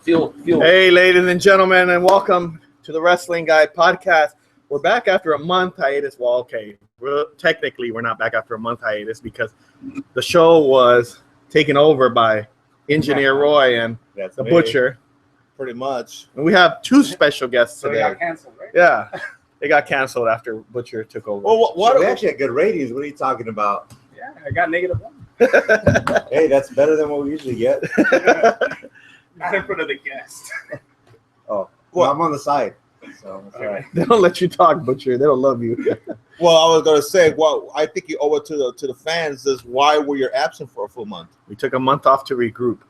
Feel. Hey, ladies and gentlemen, and welcome to the Wrestling Guy podcast. We're back after a month hiatus. Well, okay, technically we're not back after a month hiatus because the show was taken over by Engineer Roy and the Butcher. Pretty much. And we have two special guests today. So it got canceled, right? Yeah, they got canceled after Butcher took over. Well, we actually had good ratings. What are you talking about? Yeah, I got -1. Hey, that's better than what we usually get. Not in front of the guest. Oh, well, I'm on the side. So that's all right. They don't let you talk, Butcher. They don't love you. Well, I was gonna say, well, I think you owe it to the fans. Is why were you absent for a full month? We took a month off to regroup.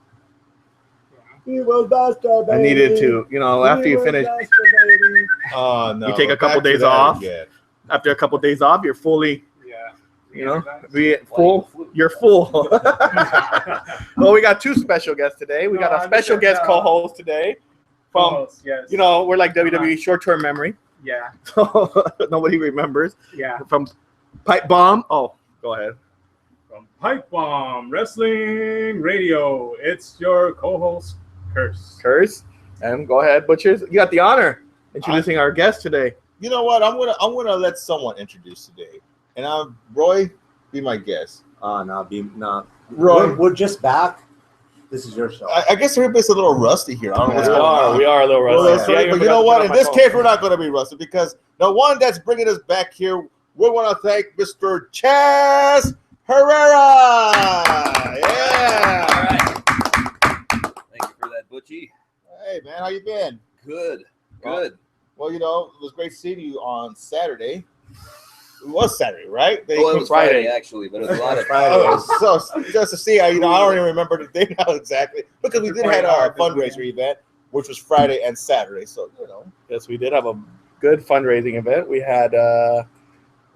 He was masturbating. I needed to, after you finish, Oh no! you take a couple days off. After a couple days off, you're fully, full. You're full. Well, we got two special guests today. We got a special guest co-host today. From, we're like WWE short-term memory. Yeah. So nobody remembers. Yeah. From Pipe Bomb. Oh, go ahead. From Pipe Bomb Wrestling Radio, it's your co-host, Curse. And go ahead, Butchers. You got the honor introducing our guest today. You know what? I'm gonna let someone introduce today, and Roy, be my guest. No. Roy, we're just back. This is your show. I guess everybody's a little rusty here. I don't know what's going on. We are a little rusty. But you know what? In this case, we're not going to be rusty because the one that's bringing us back here, we want to thank Mr. Chaz Herrera. Yeah. All right. Thank you for that, Butchie. Hey, man, how you been? Good. Well, it was great seeing you on Saturday. It was Saturday, right? Well, it was Friday actually, but it was a lot of so just to see, I don't even remember the day now exactly because we did have our fundraiser event, which was Friday and Saturday. So yes, we did have a good fundraising event. We had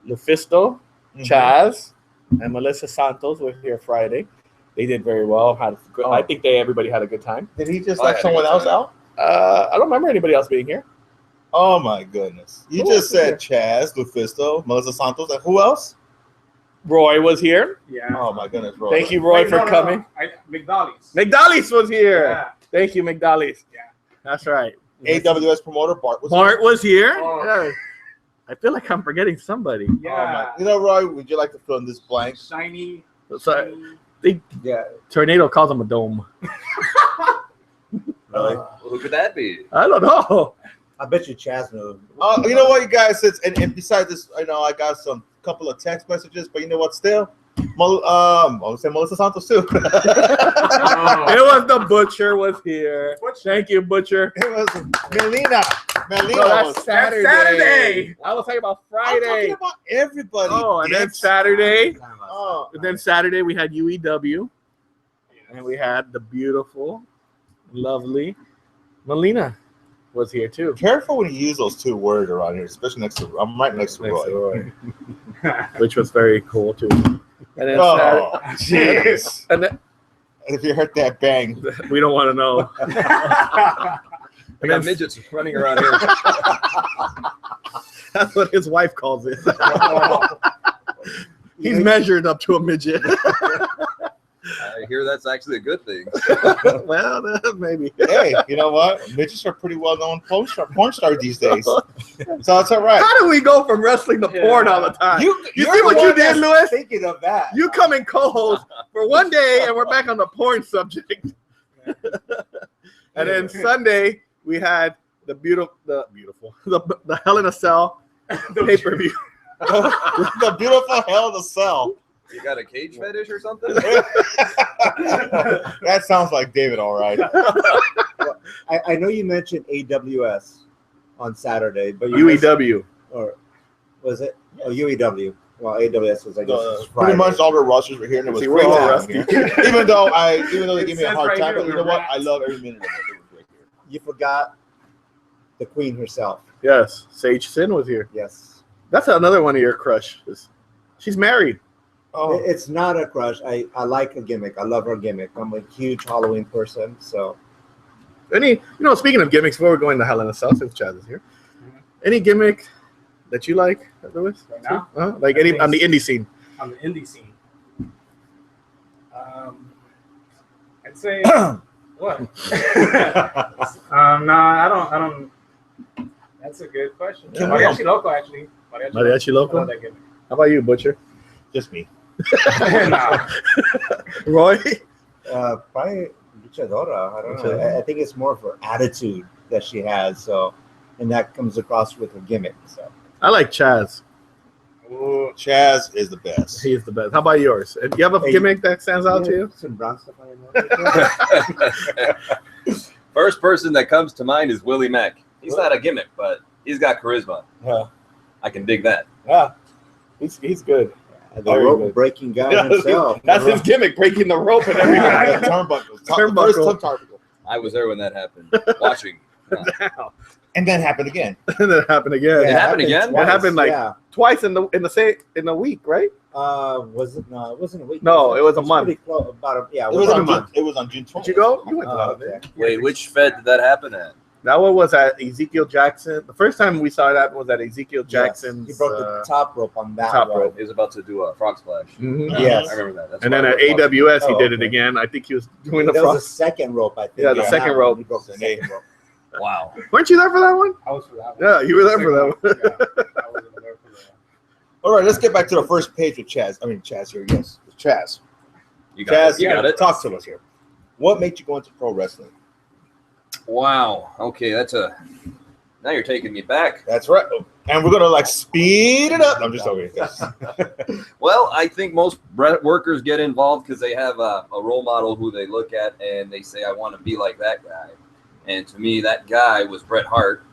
Lufisto, Chaz, and Melissa Santos were here Friday. They did very well. I think everybody had a good time. Did he just let someone else out? I don't remember anybody else being here. Oh my goodness! You just said Chaz, Lufisto, Melissa Santos, and who else? Roy was here. Yeah. Oh my goodness, Roy! Thank you, Roy, for coming. McDolly's. McDolly's was here. Yeah. Thank you, McDolly's. Yeah. That's right. AWS promoter Bart was here. Oh. Yeah. I feel like I'm forgetting somebody. Yeah. Roy, would you like to fill in this blank? Shiny. Tornado calls him a dome. Really? Who could that be? I don't know. I bet you Chaz knows. You know what, you guys? And besides this, I got couple of text messages, but you know what? Still, I'll say Melissa Santos too. It was the Butcher was here. Thank you, Butcher. It was Melina. No, that's Saturday. I was talking about Friday. I'm talking about everybody. Oh, and then Saturday. Oh, And then Saturday we had UEW, and we had the beautiful, lovely Melina was here too. careful when you use those two words around here, especially next to. I'm right next to Roy. Which was very cool too. And then jeez! and then If you heard that bang, we don't want to know. We got midgets running around here. That's what his wife calls it. He's measured up to a midget. I hear that's actually a good thing. Well, maybe. hey, you know what? Midgets are pretty well known porn star these days, so it's all right. How do we go from wrestling to porn all the time? You see what you did, Lewis? Thinking of that. You come and co-host for one day, and we're back on the porn subject. And then Sunday we had the Hell in a Cell pay-per-view. The beautiful Hell in a Cell. You got a cage fetish or something? That sounds like David, all right. Well, I know you mentioned AWS on Saturday, but UEW. Or was it? Oh, UEW. Well, AWS was, I guess, pretty much all the rosters were here, and it was See, great we're all to have rusty. them here. Even though they gave me a says hard right time, here, but you know we're what? rats. I love every minute of it. It was great here. You forgot the queen herself. Yes, Sage Sin was here. Yes. That's another one of your crushes. She's married. Oh, It's not a crush. I like a gimmick. I love her gimmick. I'm a huge Halloween person, so. Speaking of gimmicks, before we're going to Hell in a Cell, since Chaz is here, any gimmick that you like, Lewis? Right now? Like any on the indie scene? On the indie scene. I'd say What? No, I don't. That's a good question. Can we- Mariachi Loco, actually. Mariachi I Loco? love that gimmick. How about you, Butcher? Just me. Nah. Roy? Probably luchadora. I don't know. Luchadora. I think it's more of her attitude that she has. So, and that comes across with her gimmick. So, I like Chaz. Ooh. Chaz is the best. He is the best. How about yours? Do you have a Hey, gimmick that stands out to you? Some brown stuff on your nose. First person that comes to mind is Willie Mack. He's not a gimmick, but he's got charisma. Yeah. I can dig that. Yeah. He's good. The Very rope good. breaking guy himself. That's his gimmick, breaking the rope and everything. The turnbuckles. Turnbuckle. The first turnbuckle. I was there when that happened, watching. And then happened again. And then it happened again. It happened again? twice, It happened like yeah. twice in a week, right? Was it? No, it wasn't a week. No, it was a month. Pretty close, about It it was a on month. June. It was on June 20th. Did you go? You went to that. Okay. Wait, which Fed did that happen at? That one was at Ezekiel Jackson. The first time we saw that was at Ezekiel Jackson's. He broke the top rope on that top one. rope. He was about to do a frog splash. Mhm. Yes. I remember that. That's And why then I at was watching. AWS, he Oh, did it okay. again. I think he was doing the That was frog. the second rope, I think. Yeah, the on second that rope. one. He broke the second rope. Wow. Weren't you there for that one? I was for that one. Yeah, you were there for that one. Yeah, I wasn't there for that. All right, let's get back to the first page with Chaz. I mean, Chaz here. Yes, Chaz. You got Chaz, it. You got it. Talk to us here. What made you go into pro wrestling? Wow. Okay, now you're taking me back. That's right. And we're gonna like speed it up. I'm just joking. Well, I think most workers get involved because they have a role model who they look at and they say, I want to be like that guy. And to me, that guy was Bret Hart.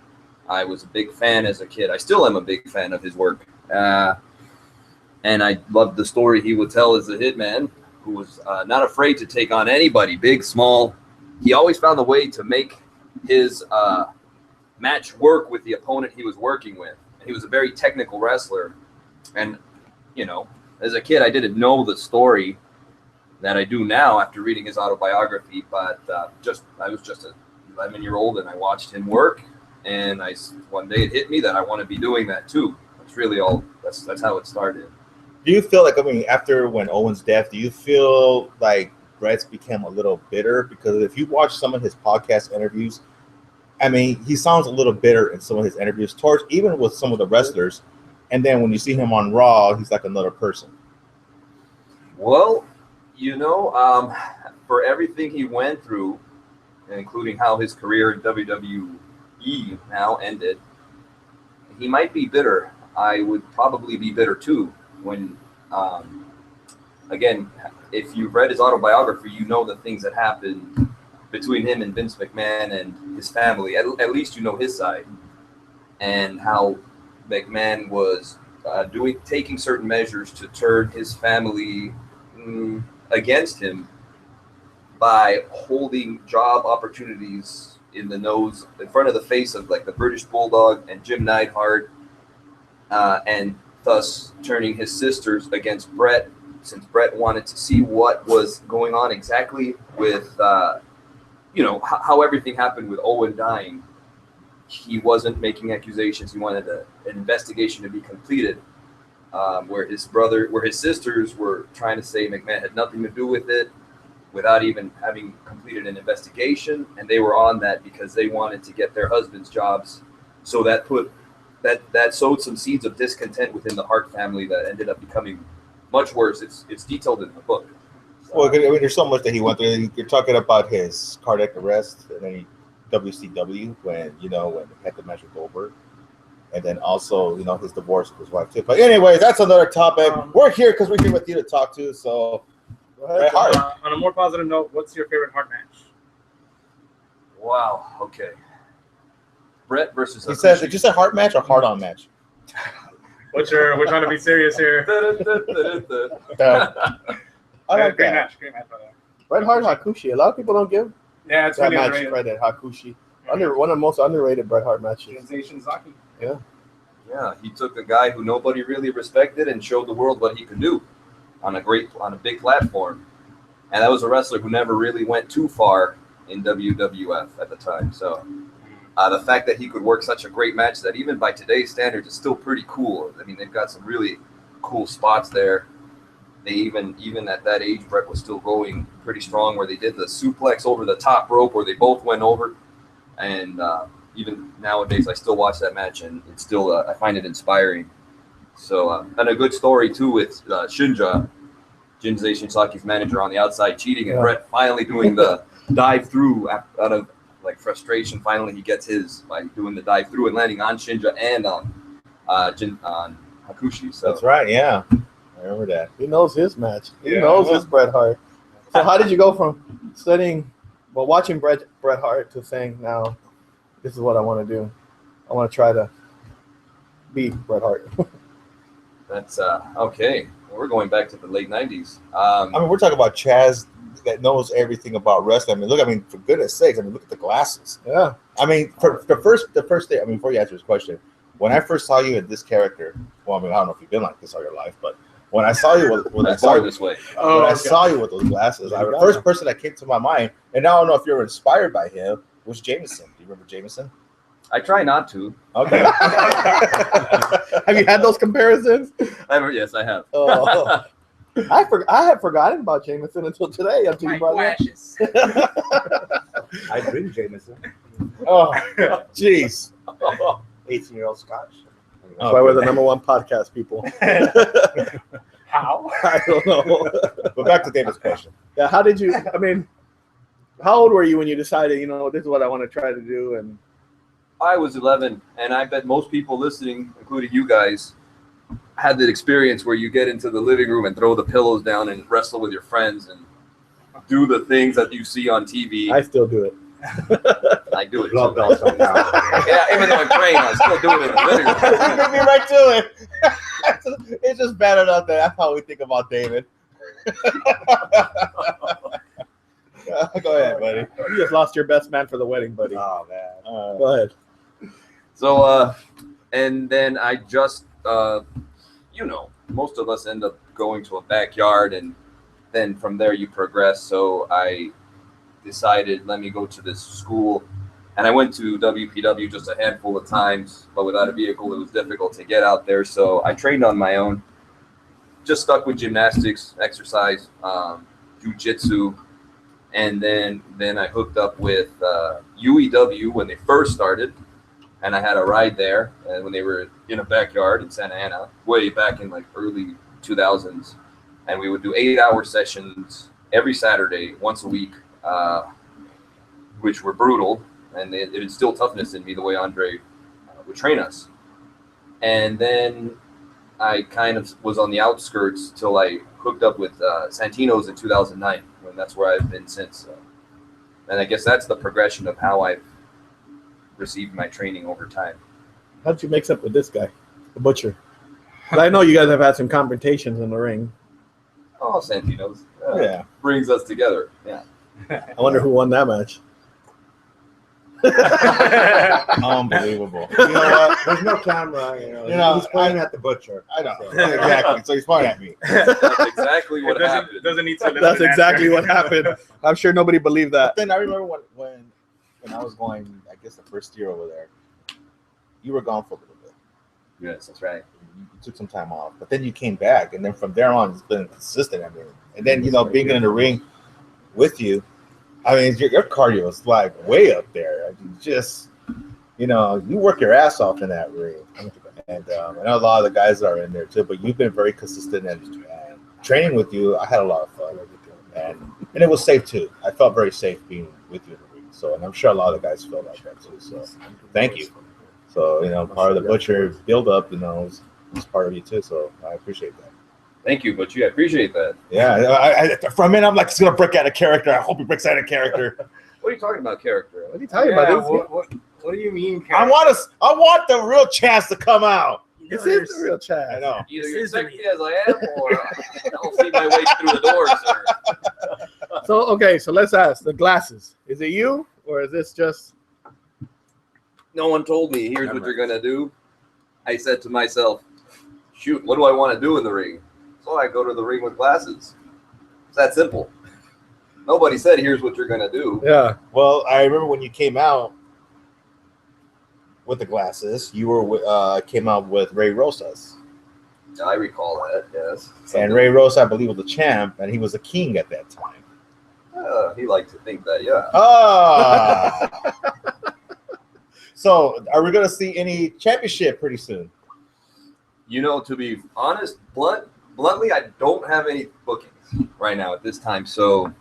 I was a big fan as a kid. I still am a big fan of his work. And I loved the story he would tell as a hitman who was not afraid to take on anybody, big, small. He always found a way to make his match work with the opponent he was working with. And he was a very technical wrestler. And, you know, as a kid, I didn't know the story that I do now after reading his autobiography. But I was just an 11-year-old and I watched him work. And one day it hit me that I want to be doing that too. That's really all. That's how it started. Do you feel like, I mean, after when Owen's death, do you feel like Bret's became a little bitter? Because if you watch some of his podcast interviews, I mean, he sounds a little bitter in some of his interviews, towards even with some of the wrestlers. And then when you see him on Raw, he's like another person. Well, you know, for everything he went through, including how his career in WWE now ended, he might be bitter. I would probably be bitter too. When, again, if you've read his autobiography, you know the things that happened between him and Vince McMahon and his family. At least you know his side, and how McMahon was taking certain measures to turn his family against him by holding job opportunities in front of the face of like the British Bulldog and Jim Neidhart, and thus turning his sisters against Bret, since Bret wanted to see what was going on exactly with, how everything happened with Owen dying. He wasn't making accusations. He wanted an investigation to be completed, where his sisters were trying to say McMahon had nothing to do with it without even having completed an investigation. And they were on that because they wanted to get their husbands' jobs. So that sowed some seeds of discontent within the Hart family that ended up becoming much worse. It's detailed in the book. Well, I mean, there's so much that he went through. You're talking about his cardiac arrest, and then WCW when he had the match with Goldberg, and then also his divorce with his wife too. But anyway, that's another topic. We're here because we're here with you to talk to. So, Bret Hart. On a more positive note, what's your favorite Hart match? Wow. Okay. Bret versus. He said, did you say heart match or heart on match? We're trying to be serious here. I like Great that. match, by the way. Bret Hart Hakushi. A lot of people don't give Yeah, it's that really match underrated. credit. Hakushi. One of the most underrated Bret Hart matches. Sensation Zaki. Yeah, he took a guy who nobody really respected and showed the world what he could do on a big platform. And that was a wrestler who never really went too far in WWF at the time. So the fact that he could work such a great match that even by today's standards is still pretty cool. I mean, they've got some really cool spots there. they even at that age, Brett was still going pretty strong. Where they did the suplex over the top rope, where they both went over, and even nowadays I still watch that match, and it's still I find it inspiring. So and a good story too with Shinja, Jinzei Shinsaki's manager, on the outside cheating, and Brett finally doing the dive through out of like frustration. Finally, he gets his by doing the dive through and landing on Shinja and on Hakushi. So That's right. Yeah, I remember that. He knows his match. He Yeah. knows his Bret Hart. So how did you go from watching Bret Hart to saying, now, this is what I want to do. I want to try to beat Bret Hart. That's okay. We're going back to the late '90s. I mean, we're talking about Chaz that knows everything about wrestling. I mean, look. I mean, for goodness sakes. I mean, look at the glasses. Yeah. I mean, for the first day. I mean, before you answer this question, when I first saw you in this character, well, I mean, I don't know if you've been like this all your life, but when I saw you with I saw it this way. I saw you with those glasses, the first person that came to my mind, and now I don't know if you're inspired by him, was Jameson. Do you remember Jameson? I try not to. Okay. Have you had those comparisons? Yes, I have. Oh. I had forgotten about Jameson until today. Until you brought it up. I drink Jameson. Oh, jeez. 18-year-old Scotch. That's why we're the number one podcast, people. How? I don't know. But back to David's question. Yeah, how did you? I mean, how old were you when you decided, this is what I want to try to do? And I was 11, and I bet most people listening, including you guys, had that experience where you get into the living room and throw the pillows down and wrestle with your friends and do the things that you see on TV. I still do it. I do it. Love bells on now. Yeah, even though I'm trained, I still do it in the living room. You beat me right to it. It's just bad enough that that's how we think about David. Go ahead, buddy. You just lost your best man for the wedding, buddy. Oh man. Go ahead. So, and then I just, most of us end up going to a backyard, and then from there you progress. So I decided, let me go to this school, and I went to WPW just a handful of times, but without a vehicle, it was difficult to get out there. So I trained on my own, just stuck with gymnastics, exercise, jiu-jitsu, and then I hooked up with UEW when they first started, and I had a ride there, and when they were in a backyard in Santa Ana, way back in like early 2000s, and we would do 8-hour sessions every Saturday, once a week, which were brutal, and it instilled toughness in me the way Andre would train us. And then I kind of was on the outskirts till I hooked up with Santino's in 2009, and that's where I've been since. And I guess that's the progression of how I've received my training over time. How did you mix up with this guy, the Butcher? 'Cause I know you guys have had some confrontations in the ring. Oh, Santino's. Yeah. Brings us together. Yeah. I wonder who won that match. Unbelievable. You know what? There's no camera. He's pointing at the Butcher. I know. Exactly. So he's pointing at me. That's exactly what happened. Doesn't need to. That's exactly what happened. I'm sure nobody believed that. Then I remember when I was going, I guess the first year over there, you were gone for a little bit. Yes, that's right. You took some time off, but then you came back, and then from there on, it's been consistent. I mean, and then being in the ring with you, I mean, your cardio is like way up there. I mean, just you work your ass off in that ring, and I know a lot of the guys are in there too. But you've been very consistent, and training with you, I had a lot of fun, and it was safe too. I felt very safe being with you in the ring. So, and I'm sure a lot of the guys feel like that too. So, thank you. So, part of the Butcher build up, is part of you too. So, I appreciate that. Thank you, Butchie. I appreciate that. Yeah, for a minute, I'm like, he's gonna break out of character. I hope he breaks out of character. What are you talking about, character? What are you talking about? What do you mean? I want the real Chaz to come out. This is the real Chaz. I know. Either you're sexy as I am, or I'll see my way through the door, sir. So let's ask the glasses. Is it you, or is this just? No one told me, here's what you're going to do. I said to myself, shoot, what do I want to do in the ring? So I go to the ring with glasses. It's that simple. Nobody said, here's what you're going to do. Yeah. Well, I remember when you came out with the glasses, you were came out with Ray Rosas. I recall that. Yes. And Ray Rosa, I believe, was the champ, and he was the king at that time. He liked to think that. Yeah. Ah. So, are we going to see any championship pretty soon? You know, to be honest, bluntly, I don't have any bookings right now at this time. So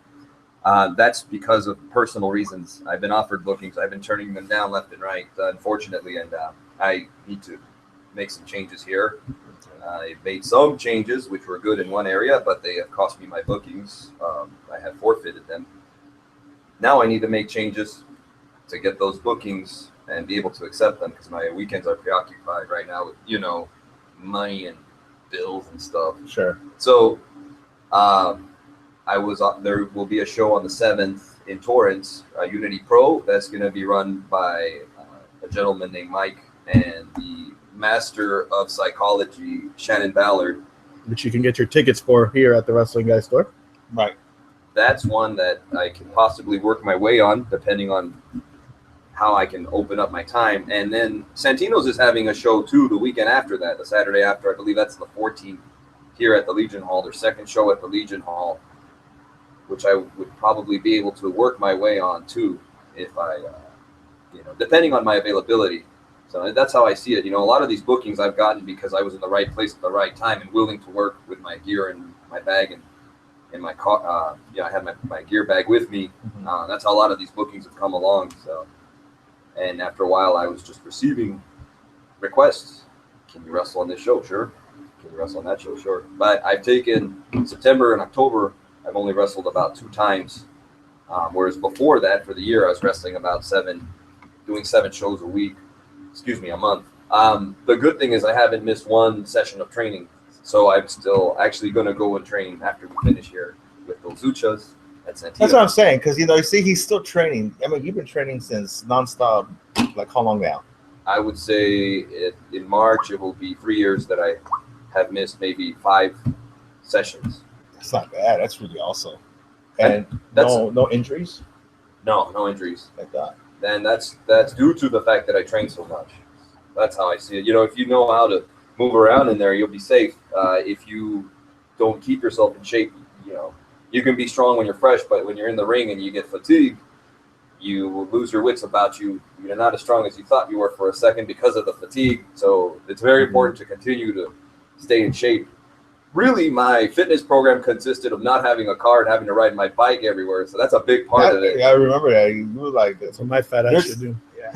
that's because of personal reasons. I've been offered bookings. I've been turning them down left and right, unfortunately. And I need to make some changes here. I made some changes, which were good in one area, but they have cost me my bookings. I have forfeited them. Now I need to make changes to get those bookings and be able to accept them because my weekends are preoccupied right now with, you know, money and bills and stuff. Sure. So there will be a show on the 7th in Torrance, Unity Pro. That's going to be run by a gentleman named Mike and the Master of Psychology, Shannon Ballard. Which you can get your tickets for here at the Wrestling Guy store. Right. That's one that I can possibly work my way on, depending on how I can open up my time. And then Santino's is having a show too the weekend after that, the Saturday after. I believe that's the 14th here at the Legion Hall, their second show at the Legion Hall, which I would probably be able to work my way on too, if I, depending on my availability. So that's how I see it. You know, a lot of these bookings I've gotten because I was in the right place at the right time and willing to work with my gear and my bag and in my car. I had my gear bag with me. That's how a lot of these bookings have come along. So, and after a while, I was just receiving requests. Can you wrestle on this show? Sure. Can you wrestle on that show? Sure. But I've taken September and October. I've only wrestled about 2 times. Whereas before that, for the year, I was wrestling about 7 shows a week. A month. The good thing is I haven't missed one session of training. So I'm still actually going to go and train after we finish here with those luchas at Santino. That's what I'm saying, because, you see, he's still training. I mean, you've been training since nonstop, like how long now? I would say in March, it will be 3 years that I have missed maybe 5 sessions. That's not bad. That's really awesome. And no injuries? No injuries. Like that. And that's due to the fact that I train so much. That's how I see it. If you know how to move around in there, you'll be safe. If you don't keep yourself in shape, you can be strong when you're fresh, but when you're in the ring and you get fatigued, you will lose your wits about you. You're not as strong as you thought you were for a second because of the fatigue. So it's very important to continue to stay in shape. Really, my fitness program consisted of not having a car and having to ride my bike everywhere. So that's a big part of it. Yeah, I remember that. You were like, that's what my fat ass should do. Yeah.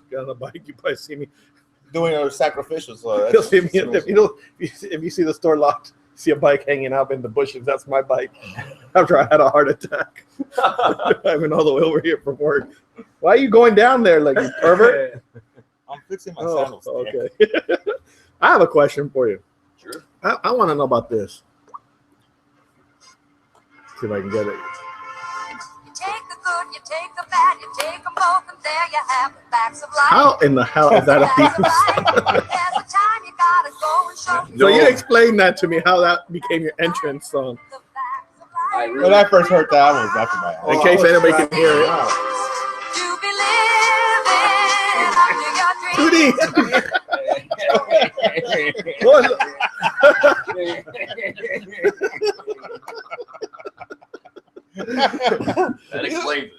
Get on the bike, you probably see me. Doing a sacrificial. So You'll see me if you see the store locked, see a bike hanging out in the bushes. That's my bike. After I had a heart attack, driving all the way over here from work. Why are you going down there, like you pervert? I'm fixing my sandals. Okay. I have a question for you. Sure. I want to know about this. See if I can get it. You take the good, you take the bad, you take them both, and there you have the facts of life. How in the hell is that a piece? There's a time you gotta go and show. So you explain that to me, how that became your entrance song. The facts of life. When I first heard that, I was laughing my ass. In case anybody can hear it. You be living under your dreams. Tootie! What? That explains it.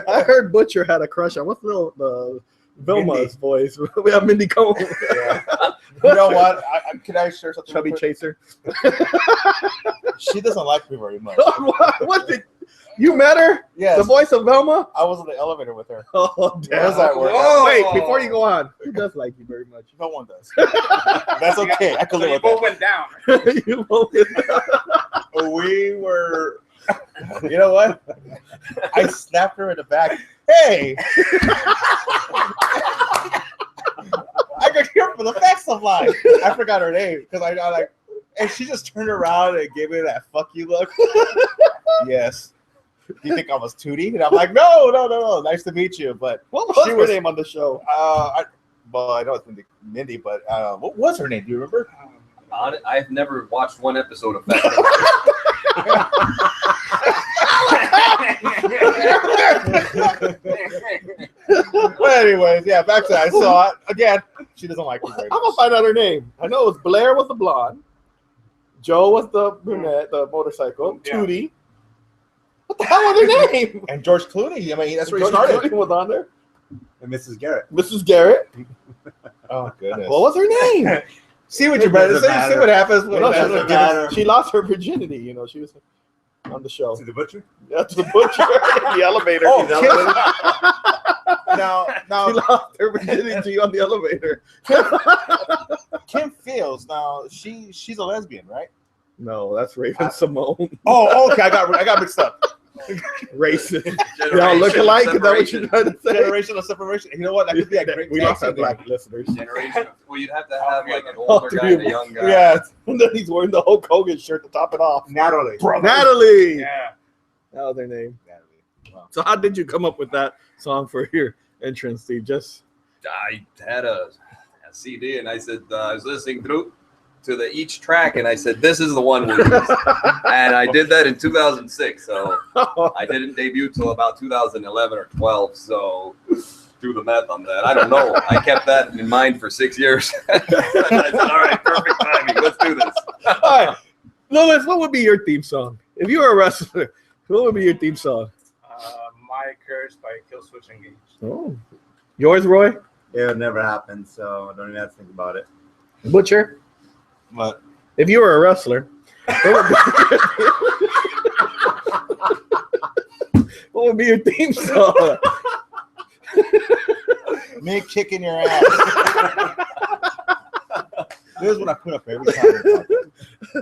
I heard Butcher had a crush on what's the Vilma's voice. We have Mindy Cohn. Yeah. You know what? Can I share something? Chubby Chaser. She doesn't like me very much. What did you met her? Yes. The voice of Velma? I was in the elevator with her. Oh, damn. How does that work? Whoa. Wait, before you go on, who does like you very much? No one does. That's okay. I can So you live both with went down. You both- that. We were. You know what? I snapped her in the back. Hey! I got here for the facts of life. I forgot her name because I like, and she just turned around and gave me that "fuck you" look. Yes. Do you think I was Tootie? And I'm like, no. Nice to meet you. But what was she her was- name on the show? I know it's Mindy, but what was her name? Do you remember? I've never watched one episode of that. anyways, yeah, back to that. I saw it again. She doesn't like me very I'm much. gonna find out her name. I know it was Blair was the blonde, Joe was the brunette, the motorcycle, Yeah. Tootie. What the hell was her name? And George Clooney. I mean, that's where he George started. Clooney was on there. And Mrs. Garrett. Mrs. Garrett. Oh goodness. What was her name? See what your brother doesn't say. See matter. what happens. You know, It doesn't matter. she lost her virginity. You know, she was on the show. To the butcher? Yeah, to the butcher in the elevator. Oh, The elevator. now, She lost her virginity on the elevator. Kim Fields. Now, she's a lesbian, right? No, that's Raven Simone. Oh, okay. I got mixed up. Racist. Y'all look alike? Is that what you're trying to say? Generational separation. You know what? That could be a great. We tag lost our team. black listeners. Generation. Well, you'd have to have like an All older three guy of and a them. young guy. Yeah. And then he's wearing the Hulk Hogan shirt to top it off. Natalie. Natalie. Yeah. That was their name. Natalie. Wow. So how did you come up with that song for your entrance, Steve? Just I had a CD and I said I was listening through to each track and I said this is the one we'll use. And I did that in 2006. So I didn't debut till about 2011 or 12. So do the math on that. I don't know. I kept that in mind for 6 years. I said, all right, perfect timing. Let's do this. all right, Lewis, what would be your theme song if you were a wrestler? What would be your theme song? My Curse by Killswitch Engage. Oh, yours, Roy? It never happened, so I don't even have to think about it. Butcher? But If you were a wrestler, what would be your theme song? me kicking your ass. This is what I put up every time.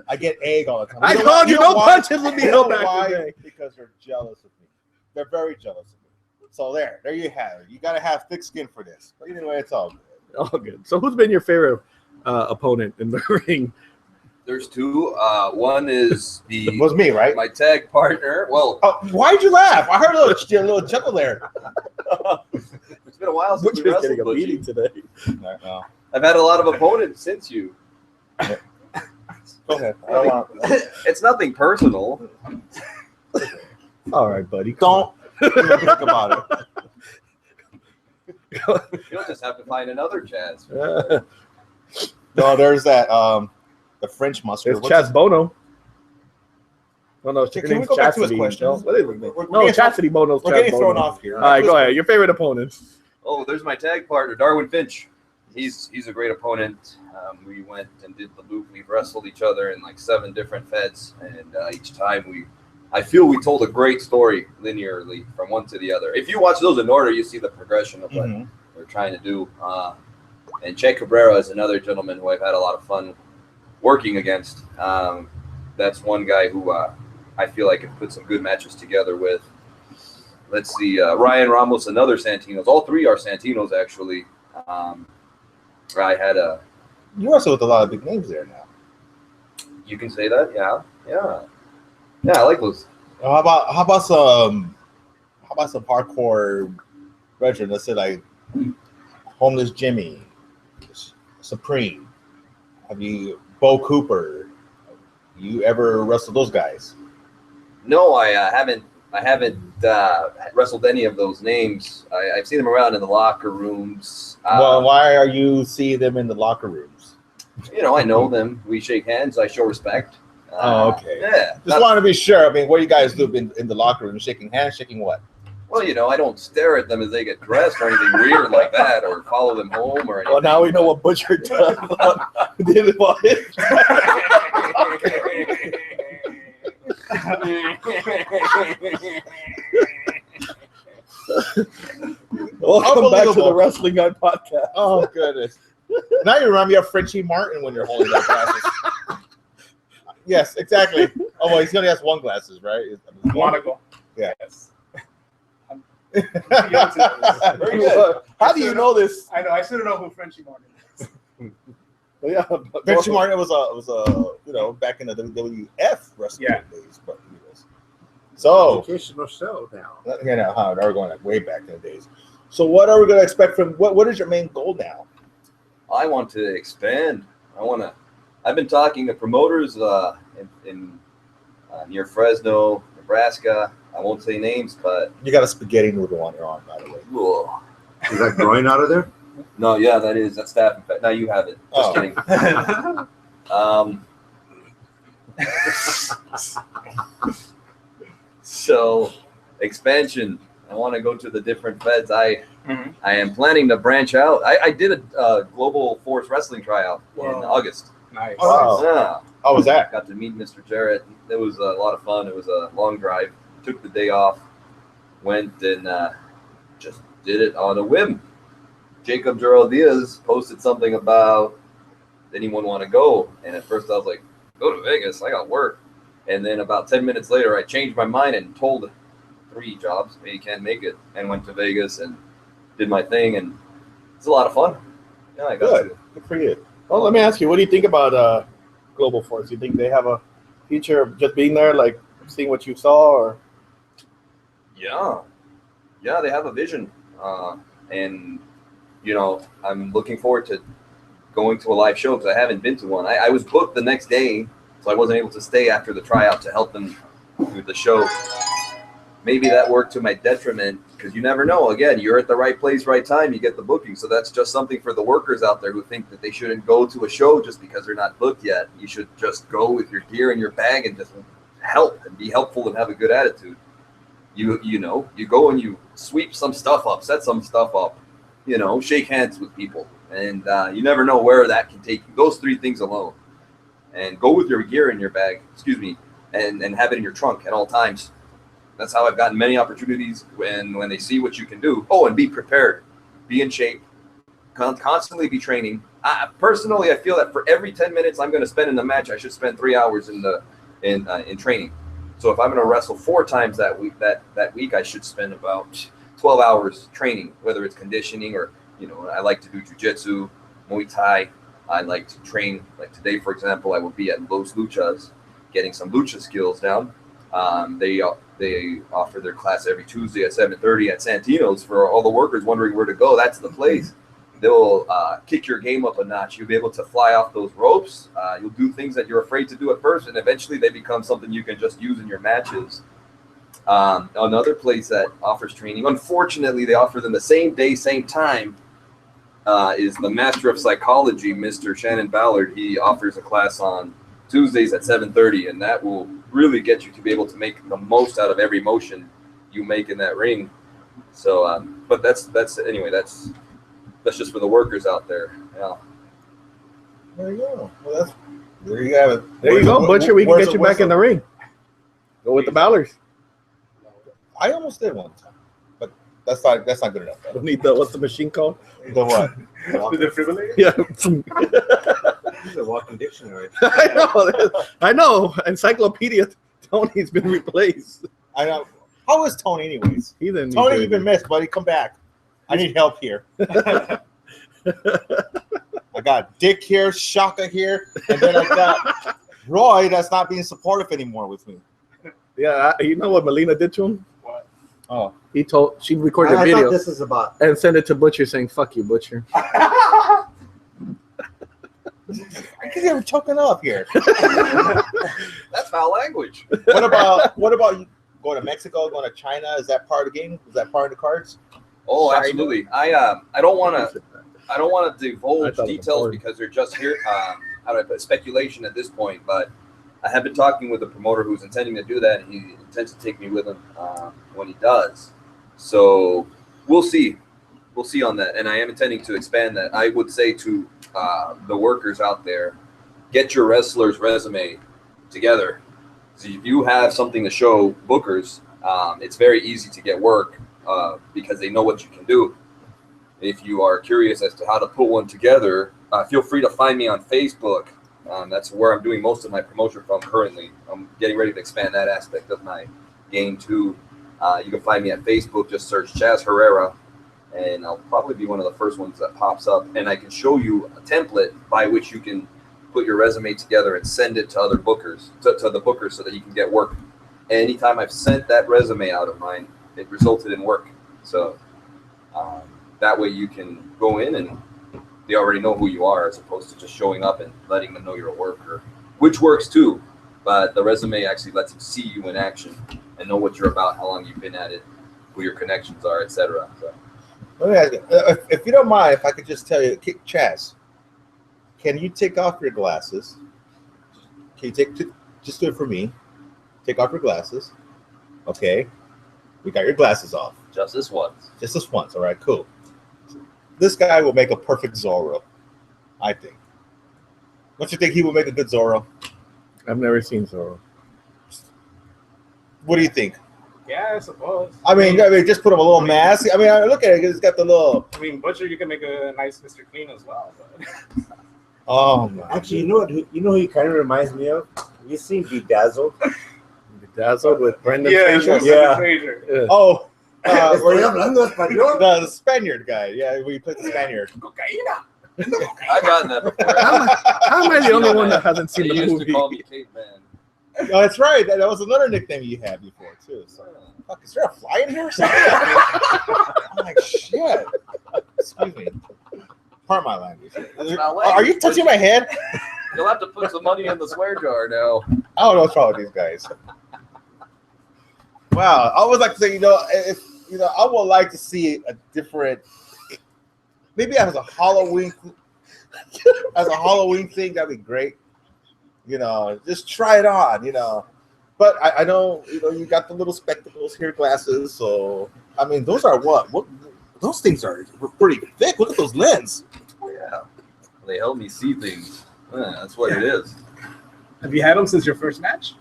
I get egg all the time. I know told why? you know no why? punches would be You know held back why? today. Because they're jealous of me. They're very jealous of me. So there you have it. You got to have thick skin for this. But anyway, it's all good. All good. So who's been your favorite opponent in the ring? There's two. One is It was me, right? my tag partner. Well, Oh, why'd you laugh? I heard a little chuckle there. it's been a while since we Butcher's wrestled. getting a Butchie. meeting today. No. I've had a lot of opponents since you. Go ahead. I don't want- It's nothing personal. All right, buddy. Don't even think about it. You'll just have to find another Chaz. No, there's that the French mustard. There's Chaz Bono. Oh, no, Can her we name's go back to his Chastity. questions? No, what is it? We're No, getting Chastity Bono's We're Chaz getting thrown Bono. off here. All right, go ahead. Your favorite opponents. Oh, there's my tag partner, Darwin Finch. He's a great opponent. We went and did the loop. We've wrestled each other in like 7 different feds, and each time I feel we told a great story linearly from one to the other. If you watch those in order, you see the progression of what they're trying to do. And Che Cabrera is another gentleman who I've had a lot of fun working against. That's one guy who I feel I can put some good matches together with. Let's see, Ryan Ramos, another Santinos. All 3 are Santinos, actually. I had You wrestle with a lot of big names there now. you can say that, yeah. I like those. How about some hardcore veteran? Let's say like Homeless Jimmy, Supreme. Have you Bo Cooper? You ever wrestled those guys? No, I haven't wrestled any of those names. I've seen them around in the locker rooms. Well, why are you seeing them in the locker rooms? I know them. We shake hands. I show respect. Okay. Yeah. Just want to be sure. I mean, what do you guys do in the locker room? Shaking hands, shaking what? Well, I don't stare at them as they get dressed or anything weird like that, or follow them home or anything. Well, now we know what Butcher does. Did about it. Welcome back to the Unbelievable. Wrestling Guy podcast. Oh goodness! Now you remind me of Frenchie Martin when you're holding up glasses. Yes, exactly. Oh well, he's only has one glasses, right? Monocle. Yeah. Yes. Very good. How do you know this? I know. I should have known who Frenchie Martin is. Yeah, Frenchie Martin was a back in the WWF wrestling days, but anyways. So Educational show now. now we're going like way back in the days. So what are we going to expect from what is your main goal now? I want to expand. I've been talking to promoters in near Fresno, Nebraska. I won't say names, but You got a spaghetti noodle on your arm, by the way. ugh. Is that growing out of there? No, yeah, that's staph infection. Now you have it. Just Oh. kidding. So expansion. I want to go to the different feds. I am planning to branch out. I did a global force wrestling tryout in August. Nice. Wow. Yeah. How was that? Got to meet Mr. Jarrett. It was a lot of fun. It was a long drive. Took the day off. Went and just did it on a whim. Jacob Gerald Diaz posted something about anyone want to go. And at first I was like, go to Vegas. I got work. And then about 10 minutes later, I changed my mind and told 3 jobs, hey, you can't make it. And went to Vegas and did my thing. And it's a lot of fun. Yeah, I got Good. Good for you. Well, let me ask you, what do you think about Global Force? Do you think they have a future of just being there, like seeing what you saw, or? Yeah, they have a vision, and you know, I'm looking forward to going to a live show because I haven't been to one. I was booked the next day, so I wasn't able to stay after the tryout to help them with the show. Maybe that worked to my detriment because you never know. Again, you're at the right place, right time, you get the booking. So that's just something for the workers out there who think that they shouldn't go to a show just because they're not booked yet. You should just go with your gear in your bag and just help and be helpful and have a good attitude. You know, you go and you sweep some stuff up, set some stuff up, you know, shake hands with people. And you never know where that can take you. Those 3 things alone. And go with your gear in your bag, and have it in your trunk at all times. That's how I've gotten many opportunities when they see what you can do. Oh, and be prepared. Be in shape. Constantly be training. Personally, I feel that for every 10 minutes I'm going to spend in the match, I should spend 3 hours in training. So if I'm going to wrestle 4 times that week, I should spend about 12 hours training, whether it's conditioning or, you know, I like to do jiu-jitsu, Muay Thai. I like to train, like today, for example, I will be at Los Luchas getting some lucha skills down. They offer their class every Tuesday at 7:30 at Santino's for all the workers wondering where to go. That's the place. They'll kick your game up a notch. You'll be able to fly off those ropes. You'll do things that you're afraid to do at first, and eventually they become something you can just use in your matches. Another place that offers training, unfortunately, they offer them the same day, same time, is the Master of Psychology, Mr. Shannon Ballard. He offers a class on Tuesdays at 7:30, and that will really get you to be able to make the most out of every motion you make in that ring. So, but that's just for the workers out there. Yeah. There you go. Well, there you have it. There you go, Butcher. We can get you back in the ring. Go with the Ballards. I almost did one time, but that's not good enough. Don't need what's the machine called? The what? The defibrillator? Yeah. It's a walking dictionary. I know. Encyclopedia Tony's been replaced. I know. How is Tony, anyways? He didn't. Tony, you've been missed, buddy. Come back. I need help here. I got Dick here, Shaka here, and then I got Roy that's not being supportive anymore with me. Yeah, you know what Melina did to him? What? Oh. She recorded a I video thought this is about. and sent it to Butcher saying, "Fuck you, Butcher." I think they were choking up here. That's foul language. What about you going to Mexico, going to China? Is that part of the game? Is that part of the cards? Oh, absolutely. I don't want to divulge I thought it was details important. because they're just here. How do I put it? Speculation at this point, but I have been talking with a promoter who's intending to do that, and he intends to take me with him when he does. So we'll see. We'll see on that, and I am intending to expand that. I would say to the workers out there, get your wrestler's resume together. So if you have something to show bookers, it's very easy to get work because they know what you can do. If you are curious as to how to put one together, feel free to find me on Facebook. That's where I'm doing most of my promotion from currently. I'm getting ready to expand that aspect of my game too. You can find me at Facebook. Just search Chaz Herrera, and I'll probably be one of the first ones that pops up. And I can show you a template by which you can put your resume together and send it to other bookers, to the bookers, so that you can get work. Anytime I've sent that resume out of mine, it resulted in work. So that way you can go in and they already know who you are, as opposed to just showing up and letting them know you're a worker, which works too. But the resume actually lets them see you in action and know what you're about, how long you've been at it, who your connections are, etc. So Let me ask you, if you don't mind, if I could just tell you, Chaz, can you take off your glasses? Can you just do it for me? Take off your glasses. Okay. We got your glasses off. Just this once. Just this once. All right, cool. This guy will make a perfect Zorro, I think. Don't you think he will make a good Zorro? I've never seen Zorro. What do you think? Yeah, I suppose. I mean, just put him a little mask. I mean, look at it. It's got the little. I mean, Butcher, you can make a nice Mr. Clean as well. But... Oh my. Actually, you know what? You know who he kind of reminds me of? You seen Bedazzled? Bedazzled with Brendan yeah, Fraser? Yeah. Fraser. Yeah. Oh. Estoy hablando español. The Spaniard guy. Yeah, we played the Spaniard. Cocaína. I've gotten that before. How am I the only one that hasn't seen They the used movie? to call me caveman. Oh, that's right. That was another nickname you had before too. So, fuck, is there a fly in here or something? I'm like, shit. Excuse me. Pardon my language. Are you touching my head? You'll have to put some money in the swear jar now. I don't know what's wrong with these guys. Wow, I would like to say, I would like to see a different, maybe as a Halloween thing. That'd be great. Just try it on. But I know, you got the little spectacles here, glasses. So I mean, those are what those things are pretty thick. Look at those lenses. Oh yeah, they help me see things. Yeah, that's what it is. Have you had them since your first match?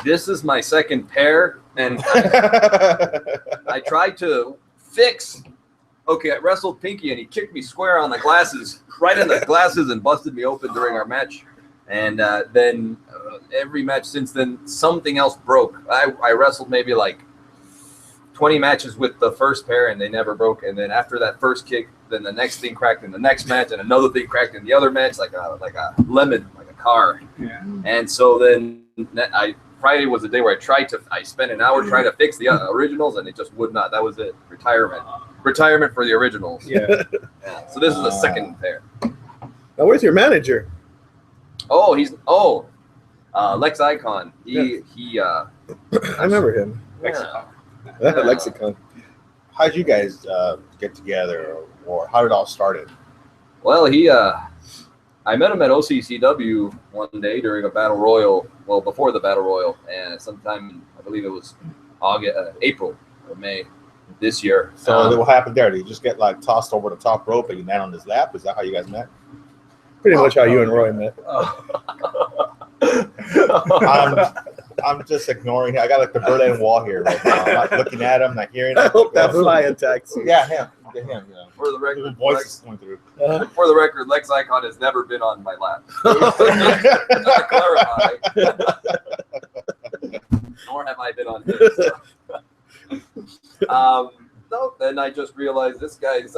This is my second pair, and I tried to fix. Okay, I wrestled Pinky, and he kicked me square on the glasses, right in the glasses, and busted me open during our match. And then every match since then, something else broke. I wrestled maybe like 20 matches with the first pair, and they never broke. And then after that first kick, then the next thing cracked in the next match, and another thing cracked in the other match, like a lemon, like a car. Yeah. And so then Friday was the day where I spent an hour trying to fix the originals, and it just would not. That was it. Retirement for the originals. Yeah. Yeah. So this is the second pair. Now, where's your manager? Oh, Lex Icon. I remember him. Lexicon. How'd you guys get together, or how did it all started? Well, I met him at OCCW one day during a battle royal. Well, before the battle royal, and sometime I believe it was April or May this year. So what happened there? Did you just get like tossed over the top rope and you land on his lap? Is that how you guys met? Pretty much how you and Roy met. I'm just ignoring him. I got like the Berlin Wall here right now. I'm not looking at him, not hearing him. I hope that fly attacks you. Yeah, him. For the record, His voice is going through. For the record, Lex Icon has never been on my lap. Just to clarify. Nor have I been on his. No, then I just realized this guy's,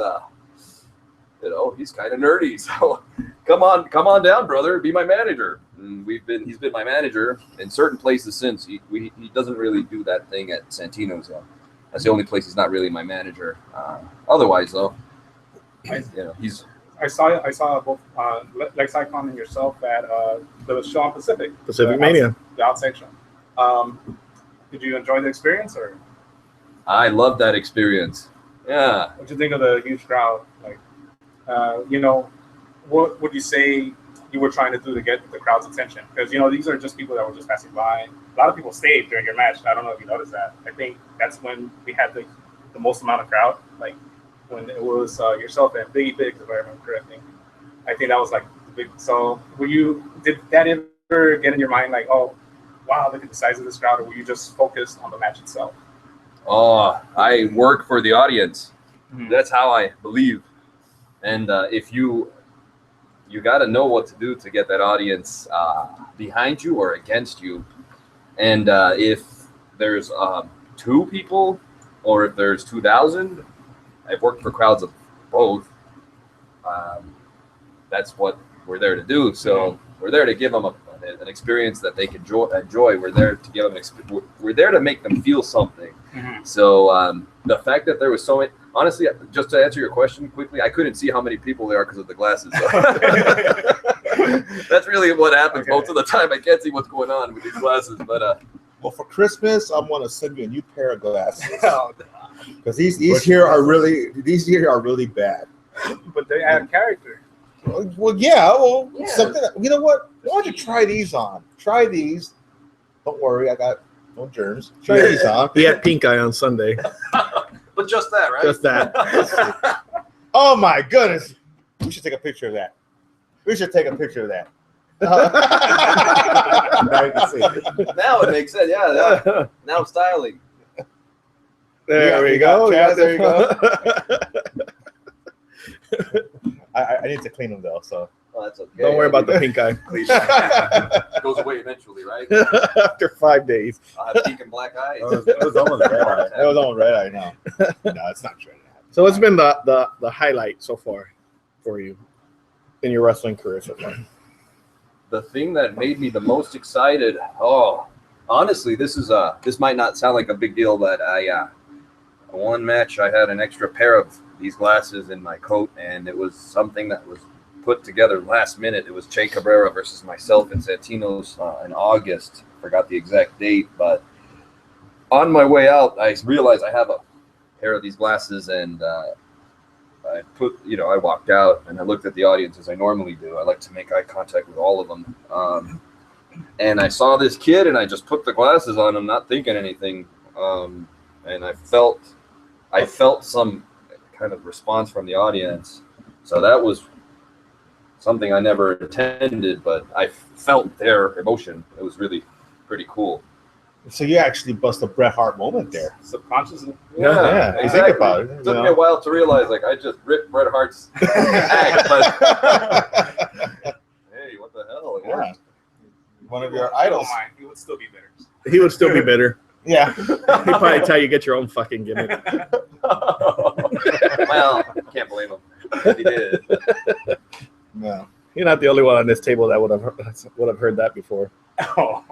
he's kind of nerdy. So come on down, brother. Be my manager. And he's been my manager in certain places since. He doesn't really do that thing at Santino's. That's the only place he's not really my manager. Otherwise, though, he's. I saw both Lex Icon and yourself at the show on Pacific Mania, the outside show. Did you enjoy the experience, or? I love that experience. Yeah. What do you think of the huge crowd? Like, what would you say you were trying to do to get the crowd's attention? Because these are just people that were just passing by. A lot of people stayed during your match. I don't know if you noticed that. I think that's when we had the most amount of crowd. Like when it was yourself and Biggie Biggs, if I remember correctly. I think that was like the big. So did that ever get in your mind like, oh, wow, look at the size of this crowd, or were you just focused on the match itself? Oh, I work for the audience. Mm-hmm. That's how I believe. And if you got to know what to do to get that audience behind you or against you. And if there's 2 people or if there's 2,000, I've worked for crowds of both. That's what we're there to do. So we're there to give them an experience that they can enjoy. We're there to give them we're there to make them feel something. Mm-hmm. So the fact that there was so many, honestly, just to answer your question quickly, I couldn't see how many people there are because of the glasses. So. That's really what happens most of the time. I can't see what's going on with these glasses. But well, for Christmas, I'm gonna send you a new pair of glasses. Because these here are really bad. But they add character. Well, yeah. Well, Yeah. something. You know what? Why don't you try these on? Try these. Don't worry, I got no germs. Try these on. He had pink eye on Sunday. But just that, right? Just that. Oh my goodness! We should take a picture of that. We should take a picture of that. Now you can see it. Now it makes sense. Yeah. Now styling. There Yeah, we go. Chaz, there you go. I need to clean them though, so. Oh, that's okay. Don't worry about the pink eye. It goes away eventually, right? After 5 days. I'll have pink and black eyes. It was almost red eye. It was almost red eye now. No, it's not true. So what's been the highlight so far for you in your wrestling career so far? The thing that made me the most excited, honestly, this might not sound like a big deal, but one match I had an extra pair of these glasses in my coat, and it was something that was put together last minute. It was Che Cabrera versus myself in Santino's in August. Forgot the exact date, but on my way out, I realized I have a pair of these glasses, and I walked out and I looked at the audience as I normally do. I like to make eye contact with all of them. And I saw this kid, and I just put the glasses on him, not thinking anything. And I felt some kind of response from the audience. So that was something I never intended, but I felt their emotion. It was really pretty cool. So you actually bust a Bret Hart moment there. Subconsciously. Yeah, you think about it. It took me a while to realize, like, I just ripped Bret Hart's act, but hey, what the hell? It worked. One of your I idols. don't mind. He would still be bitter. He would still be bitter. Yeah. He'd probably tell you get your own fucking gimmick. Well, can't blame him. He did. No. You're not the only one on this table that would have heard that before. Oh,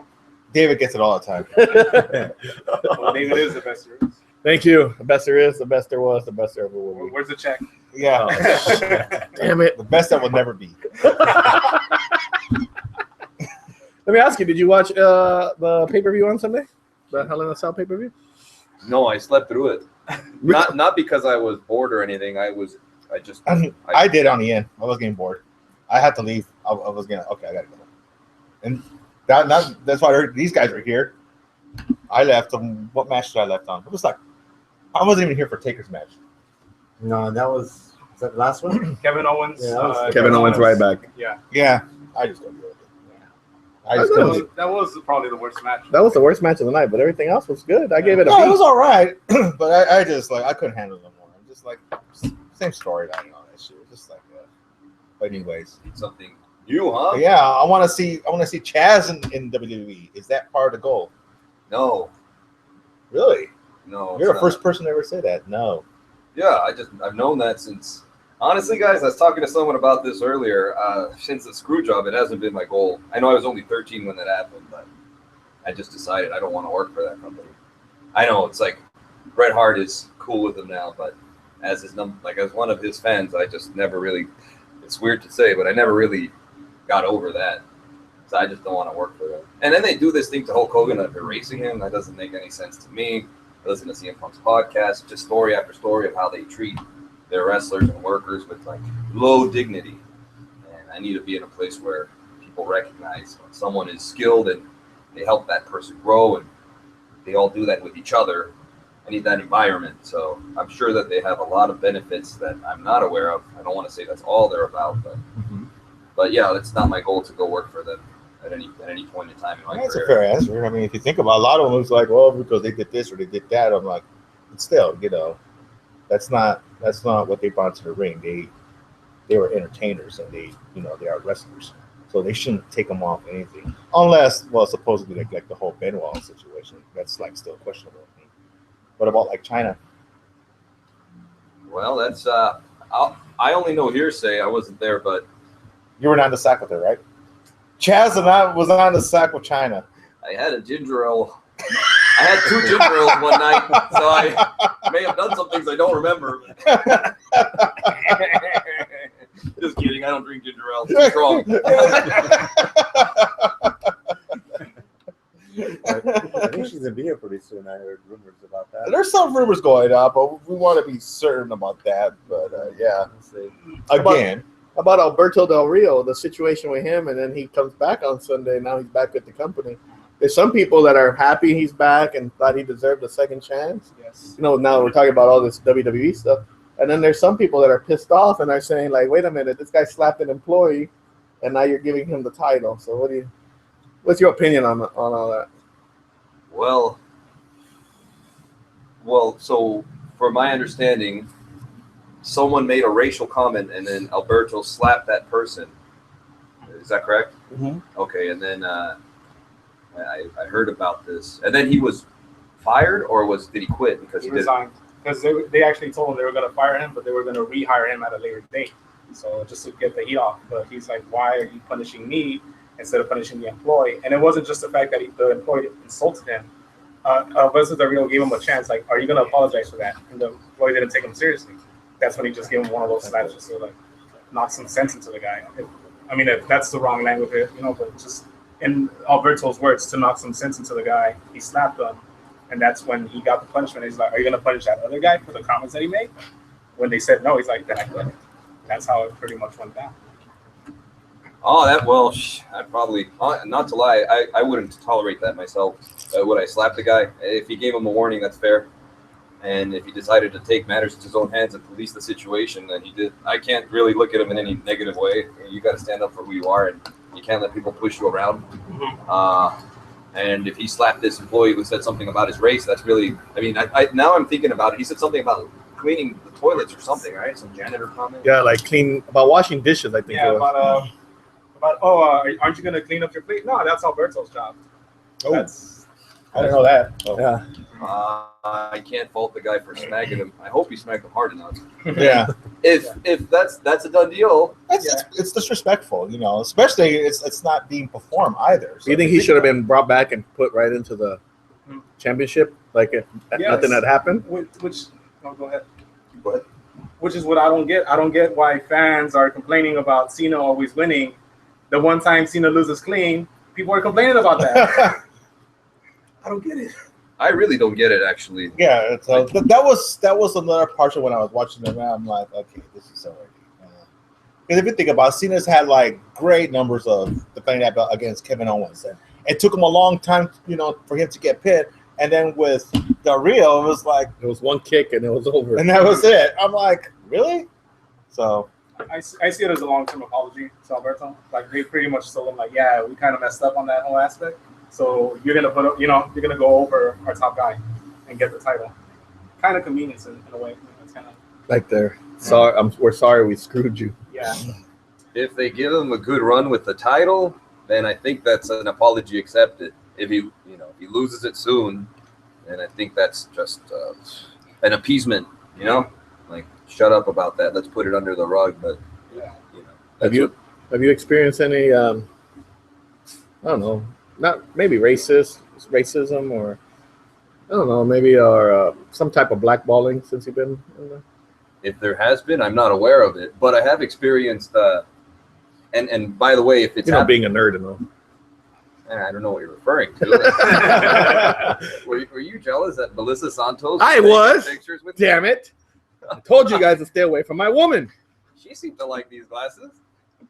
David gets it all the time. well, David is the best there is. Thank you. The best there is, the best there was, the best there ever will be. Where's the check? Yeah. Oh, damn it. The best that will never be. Let me ask you, did you watch the pay-per-view on Sunday? The Hell in a Cell pay-per-view? No, I slept through it. Not because I was bored or anything. I did on the end. I was getting bored. I had to leave. I was gonna. Okay, I gotta go. And that's why these guys are here. I left. What match did I left on? It was like I wasn't even here for Taker's match. No, was that the last one? Kevin Owens. Yeah, that was Kevin Owens right back. Yeah. Yeah, I just don't do it. That was probably the worst match. That was the worst match of the night, but everything else was good. I gave it a No, B. it was all right, but I just I couldn't handle it no more. I'm just like same storyline and all that shit. It was just like, but anyways, something new, huh? but yeah, I want to see Chaz in WWE. Is that part of the goal? No, Really? no. You're it's the first person to ever say that. No. Yeah, I've known that since. Honestly, guys, I was talking to someone about this earlier. Since the screw job, it hasn't been my goal. I know I was only 13 when that happened, but I just decided I don't want to work for that company. I know it's like Bret Hart is cool with him now, but as one of his fans, I just never really. It's weird to say, but I never really got over that. So I just don't want to work for them. And then they do this thing to Hulk Hogan of erasing him. That doesn't make any sense to me. I listen to CM Punk's podcast, just story after story of how they treat their wrestlers and workers with like low dignity. And I need to be in a place where people recognize when someone is skilled and they help that person grow, and they all do that with each other. I need that environment. So I'm sure that they have a lot of benefits that I'm not aware of. I don't want to say that's all they're about, but yeah, it's not my goal to go work for them at any point in time in my That's career. a fair answer. I mean, if you think about a lot of them, it's like, well, because they did this or they did that. I'm like, but still, that's not what they brought to the ring. They were entertainers, and they are wrestlers, so they shouldn't take them off anything unless, well, supposedly like the whole Benoit situation. That's like still questionable. What about like China? Well, that's I only know hearsay. I wasn't there, but You were not in the sack with her, right? Chaz and I was on the sack with China. I had a ginger ale. I had 2 ginger ales one night, so I may have done some things I don't remember. Just kidding. I don't drink ginger ale. It's strong. I think she's in Via pretty soon. I heard rumors about that. There's some rumors going up, but we want to be certain about that. But yeah, Let's see. again, About Alberto Del Rio, the situation with him, and then he comes back on Sunday. Now he's back with the company. There's some people that are happy he's back and thought he deserved a second chance. Yes. You know, now we're talking about all this WWE stuff. And then there's some people that are pissed off and are saying, like, wait a minute, this guy slapped an employee, and now you're giving him the title. So what's your opinion on all that? Well, so from my understanding, someone made a racial comment, and then Alberto slapped that person. Is that correct? Mm-hmm. Okay, and then I heard about this, and then he was fired, or did he quit because He he did? resigned because they actually told him they were going to fire him, but they were going to rehire him at a later date. So just to get the heat off. But he's like, why are you punishing me instead of punishing the employee? And it wasn't just the fact that the employee insulted him. Alberto Del Rio gave him a chance, like, are you going to apologize for that? And the employee didn't take him seriously. That's when he just gave him one of those slaps just to, like, knock some sense into the guy. If that's the wrong language, but just in Alberto's words, to knock some sense into the guy, he slapped him. And that's when he got the punishment. He's like, are you going to punish that other guy for the comments that he made? When they said no, he's like, then I quit. That's how it pretty much went down. Oh, I probably, not to lie, I wouldn't tolerate that myself. Would I slap the guy? If he gave him a warning, that's fair. And if he decided to take matters into his own hands and police the situation, then he did. I can't really look at him in any negative way. You got to stand up for who you are, and you can't let people push you around. And if he slapped this employee who said something about his race, that's really, I now I'm thinking about it. He said something about cleaning the toilets or something, right? Some janitor comment. Yeah, like about washing dishes, I think. Yeah, it was. aren't you going to clean up your plate? No, that's Alberto's job. Oh. I don't know that. Oh. Yeah. I can't fault the guy for smacking him. I hope he smacked him hard enough. yeah, If that's a done deal. it's disrespectful, Especially it's not being performed either. So You think he should have been brought back and put right into the championship, like if nothing had happened? Go ahead. Go ahead. Which is what I don't get. I don't get why fans are complaining about Cena always winning. The one time Cena loses clean, people are complaining about that. I don't get it. I really don't get it, actually. Yeah, so that was another part of when I was watching it. I'm like, okay, this is so weird. Because if you think about it, Cena's had like great numbers of defending that belt against Kevin Owens, and it took him a long time, for him to get pinned. And then with Del Rio, it was like It was one kick and it was over. and that was it. I'm like, really? So I see it as a long-term apology to Alberto. Like, they pretty much told him, like, yeah, we kind of messed up on that whole aspect. So you're gonna you're gonna go over our top guy and get the title. Kind of convenience in a way. It's kind of Like we're sorry we screwed you. yeah. If they give him a good run with the title, then I think that's an apology accepted. If he loses it soon, then I think that's just an appeasement. Like, shut up about that. Let's put it under the rug. But Have you experienced any I don't know, not maybe racism or I don't know, maybe or some type of blackballing since you've been in there? If there has been, I'm not aware of it, but I have experienced. And by the way, if it's being a nerd and all. I don't know what you're referring to. Were you jealous that Melissa Santos? I taking was. Pictures with you? Damn it! I told you guys to stay away from my woman. She seemed to like these glasses.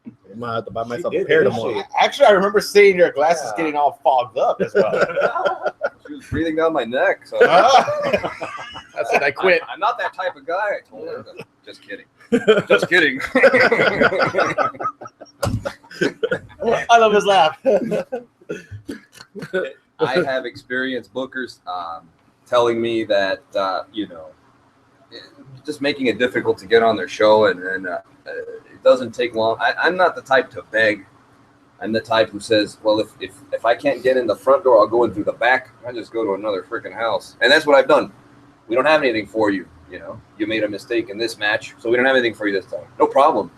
I'm gonna have to buy myself She a did, pair didn't tomorrow. actually, I remember seeing your glasses Yeah. getting all fogged up as well. She was breathing down my neck. So I said I quit. I'm not that type of guy. I told her. Just kidding. Just kidding. I love his laugh. I have experienced bookers telling me that just making it difficult to get on their show, and it doesn't take long. I'm not the type to beg. I'm the type who says, well, if I can't get in the front door, I'll go in through the back. I just go to another freaking house, and that's what I've done. We don't have anything for you. You made a mistake in this match, so we don't have anything for you this time. No problem.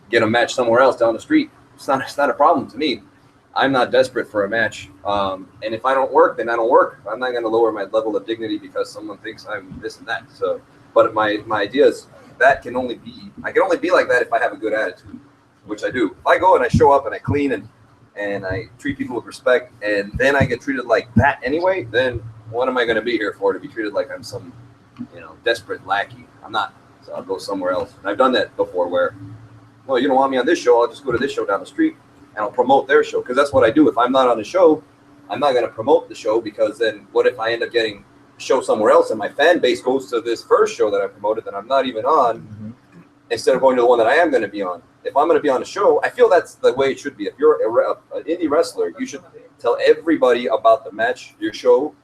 Get a match somewhere else down the street. It's not a problem to me. I'm not desperate for a match. And if I don't work, then I don't work. I'm not going to lower my level of dignity because someone thinks I'm this and that. So, but my idea is I can only be like that if I have a good attitude, which I do. If I go and I show up and I clean and and I treat people with respect, and then I get treated like that anyway, then what am I going to be here for? To be treated like I'm some, desperate lackey? I'm not. So I'll go somewhere else. And I've done that before where, well, you don't want me on this show, I'll just go to this show down the street and I'll promote their show. Because that's what I do. If I'm not on the show, I'm not going to promote the show, because then what if I end up getting a show somewhere else and my fan base goes to this first show that I promoted that I'm not even on, instead of going to the one that I am going to be on. If I'm going to be on a show, I feel that's the way it should be. If you're an indie wrestler, you should tell everybody about the match, your show,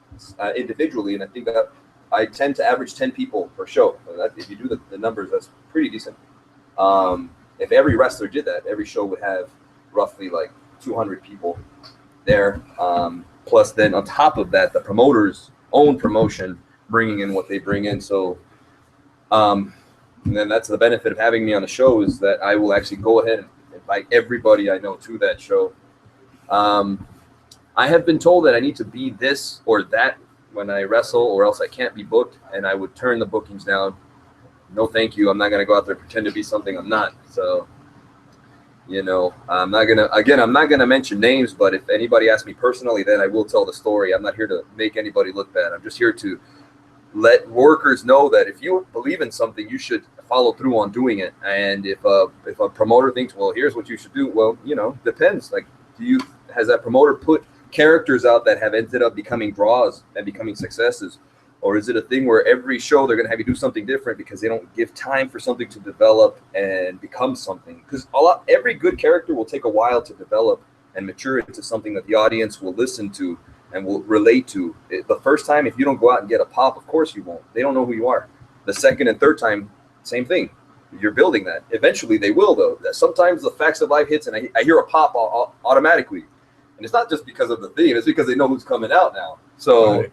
individually. And I think that I tend to average 10 people per show. So that, if you do the numbers, that's pretty decent. If every wrestler did that, every show would have roughly like 200 people there. Plus then on top of that, the promoter's own promotion, bringing in what they bring in. So, and then that's the benefit of having me on the show, is that I will actually go ahead and invite everybody I know to that show. I have been told that I need to be this or that when I wrestle, or else I can't be booked, and I would turn the bookings down. No, thank you. I'm not going to go out there and pretend to be something I'm not. So, I'm not going to mention names, but if anybody asks me personally, then I will tell the story. I'm not here to make anybody look bad. I'm just here to let workers know that if you believe in something, you should follow through on doing it. And if a promoter thinks, well, here's what you should do, well, depends. Like, has that promoter put characters out that have ended up becoming draws and becoming successes? Or is it a thing where every show they're going to have you do something different because they don't give time for something to develop and become something? Because every good character will take a while to develop and mature into something that the audience will listen to and will relate to. The first time, if you don't go out and get a pop, of course you won't. They don't know who you are. The second and third time, same thing. You're building that. Eventually they will, though. Sometimes the facts of life hits and I hear a pop automatically. And it's not just because of the theme. It's because they know who's coming out now. So... Right.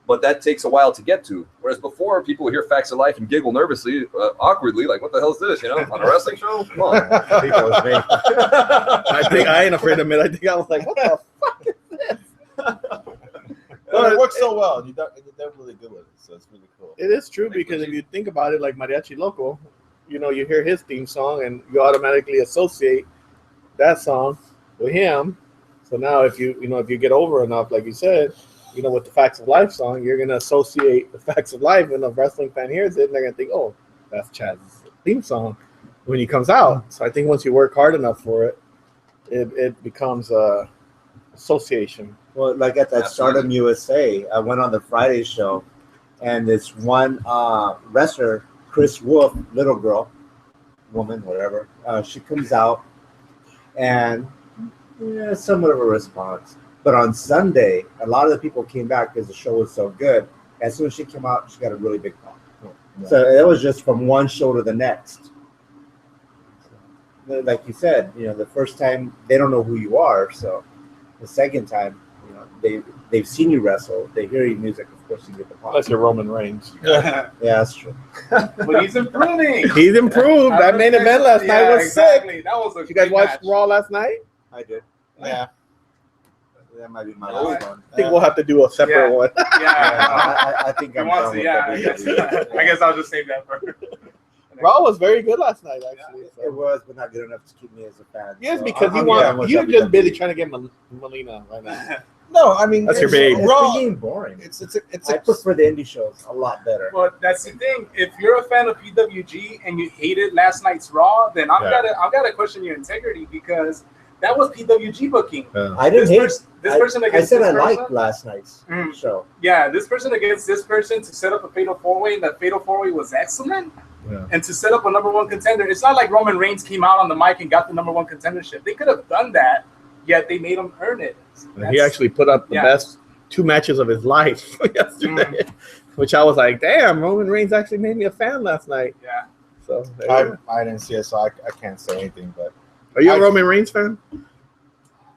But that takes a while to get to. Whereas before, people would hear Facts of Life and giggle nervously, awkwardly, like, what the hell is this, on a wrestling show? Come on. I think it was me. I ain't afraid to admit, I think I was like, what the fuck is this? But it works so well. They're really good with it, so it's really cool. It is true, because if you think about it, like Mariachi Loco, you hear his theme song and you automatically associate that song with him. So now if you get over enough, like you said, with the Facts of Life song, you're going to associate the Facts of Life. When a wrestling fan hears it, and they're going to think, oh, that's Chaz's theme song when he comes out. So I think once you work hard enough for it, it becomes a association. Well, like at that Stardom USA, I went on the Friday show, and this one wrestler, Chris Wolf, little girl, woman, whatever, she comes out, and somewhat of a response. But on Sunday, a lot of the people came back because the show was so good. As soon as she came out, she got a really big pop. Yeah. So it was just from one show to the next. Like you said, the first time they don't know who you are. So the second time, they've seen you wrestle, they hear your music. Of course, you get the pop. Unless you're Roman Reigns. Yeah, that's true. But he's improving. He's improved. That main event last night was sick. That was you guys watched Raw last night? I did. Yeah. That might be my last one. I think we'll have to do a separate one. I think I'm done with that. I guess I'll just save that for. Raw was very good last night, actually. So. It was, but not good enough to keep me as a fan. Yes, because you're just busy trying to get Melina right now. No, I mean that's your babe. Raw getting boring. I prefer the indie shows a lot better. Well, that's the thing. If you're a fan of PWG and you hated last night's Raw, then I've got to question your integrity, because that was PWG booking. I didn't hate this person against I said this I person. liked last night's show. Yeah, this person against this person to set up a fatal four-way, and that fatal four-way was excellent. Yeah. And to set up a number one contender, it's not like Roman Reigns came out on the mic and got the number one contendership. They could have done that, yet they made him earn it. He actually put up the best 2 matches of his life yesterday, which I was like, damn, Roman Reigns actually made me a fan last night. Yeah. So I didn't see it, so I can't say anything, but. Are you a Roman Reigns fan?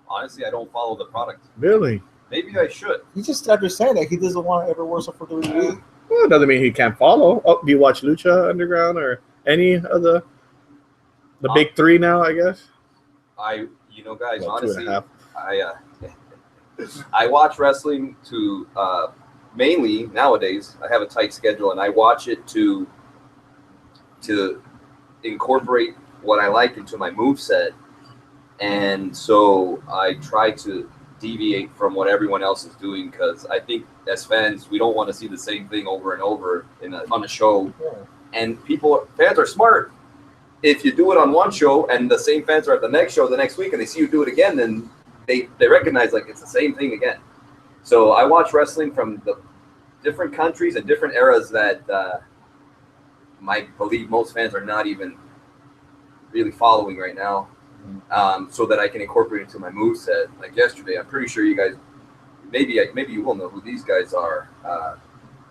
Honestly, I don't follow the product. Really? Maybe I should. You just after saying that he doesn't want to ever work for WWE. Well, it doesn't mean he can't follow. Oh, do you watch Lucha Underground or any of the big three now, I guess? Guys, honestly, I watch wrestling to mainly nowadays. I have a tight schedule, and I watch it to incorporate what I like into my moveset And so I try to deviate from what everyone else is doing, because I think as fans, we don't want to see the same thing over and over on a show. Yeah. And fans are smart. If you do it on one show and the same fans are at the next show the next week and they see you do it again, then they recognize like it's the same thing again. So I watch wrestling from the different countries and different eras that I believe most fans are not even really following right now, so that I can incorporate it into my moveset. Like yesterday, I'm pretty sure you guys, maybe you will know who these guys are.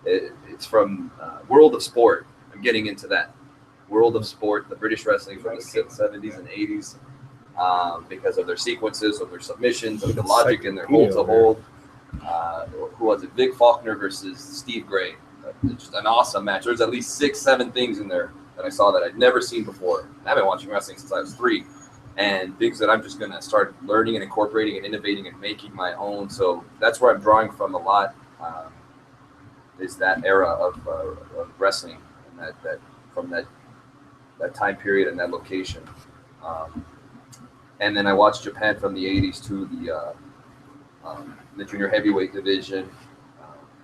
It's from World of Sport. I'm getting into that. World of Sport, the British wrestling from the 70s and 80s, because of their sequences, of their submissions, of the logic in their hold to hold. Who was it? Vic Faulkner versus Steve Gray. Just an awesome match. There's at least 6-7 things in there that I saw that I'd never seen before. I've been watching wrestling since I was 3, and things that I'm just going to start learning and incorporating and innovating and making my own. So that's where I'm drawing from a lot, is that era of wrestling, and that from that time period and that location. And then I watched Japan from the 80s to the junior heavyweight division.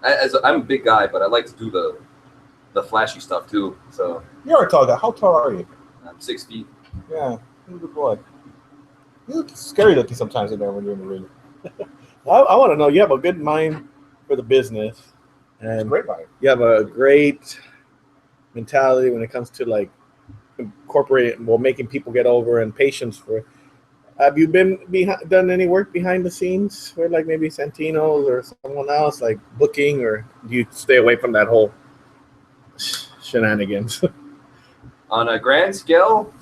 I'm a big guy, but I like to do the flashy stuff too. So You're a tall guy. How tall are you? I'm 6 feet. Yeah, you're a good boy. You look scary looking sometimes in there when you're in the ring. I want to know, you have a good mind for the business, It's and great body. you have a great mentality when it comes to like incorporating, making people get over, and patience for. Have you been done any work behind the scenes for like maybe Santino's or someone else, like booking, or do you stay away from that whole shenanigans? On a grand scale,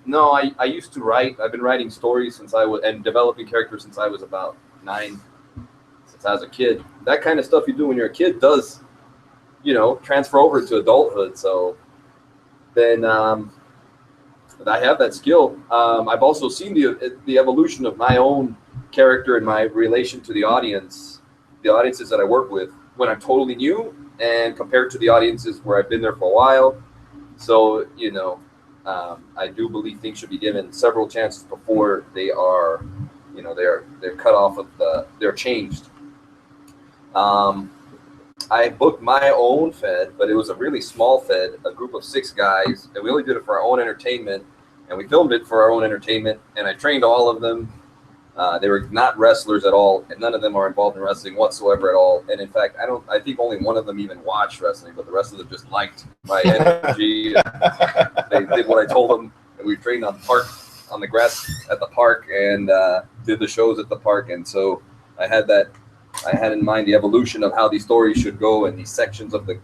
no. I used to write. I've been writing stories and developing characters since I was about 9, since I was a kid. That kind of stuff you do when you're a kid does, transfer over to adulthood. So then I have that skill. I've also seen the evolution of my own character and my relation to the audiences that I work with when I'm totally new, and compared to the audiences where I've been there for a while. So, I do believe things should be given several chances before they are, they're cut off they're changed. I booked my own Fed, but it was a really small Fed, a group of 6 guys, and we only did it for our own entertainment, and we filmed it for our own entertainment, and I trained all of them. They were not wrestlers at all, and none of them are involved in wrestling whatsoever at all. And in fact, I think only one of them even watched wrestling, but the rest of them just liked my energy. They did what I told them, and we trained on the grass at the park, and did the shows at the park. And so I had in mind the evolution of how these stories should go, and these sections of the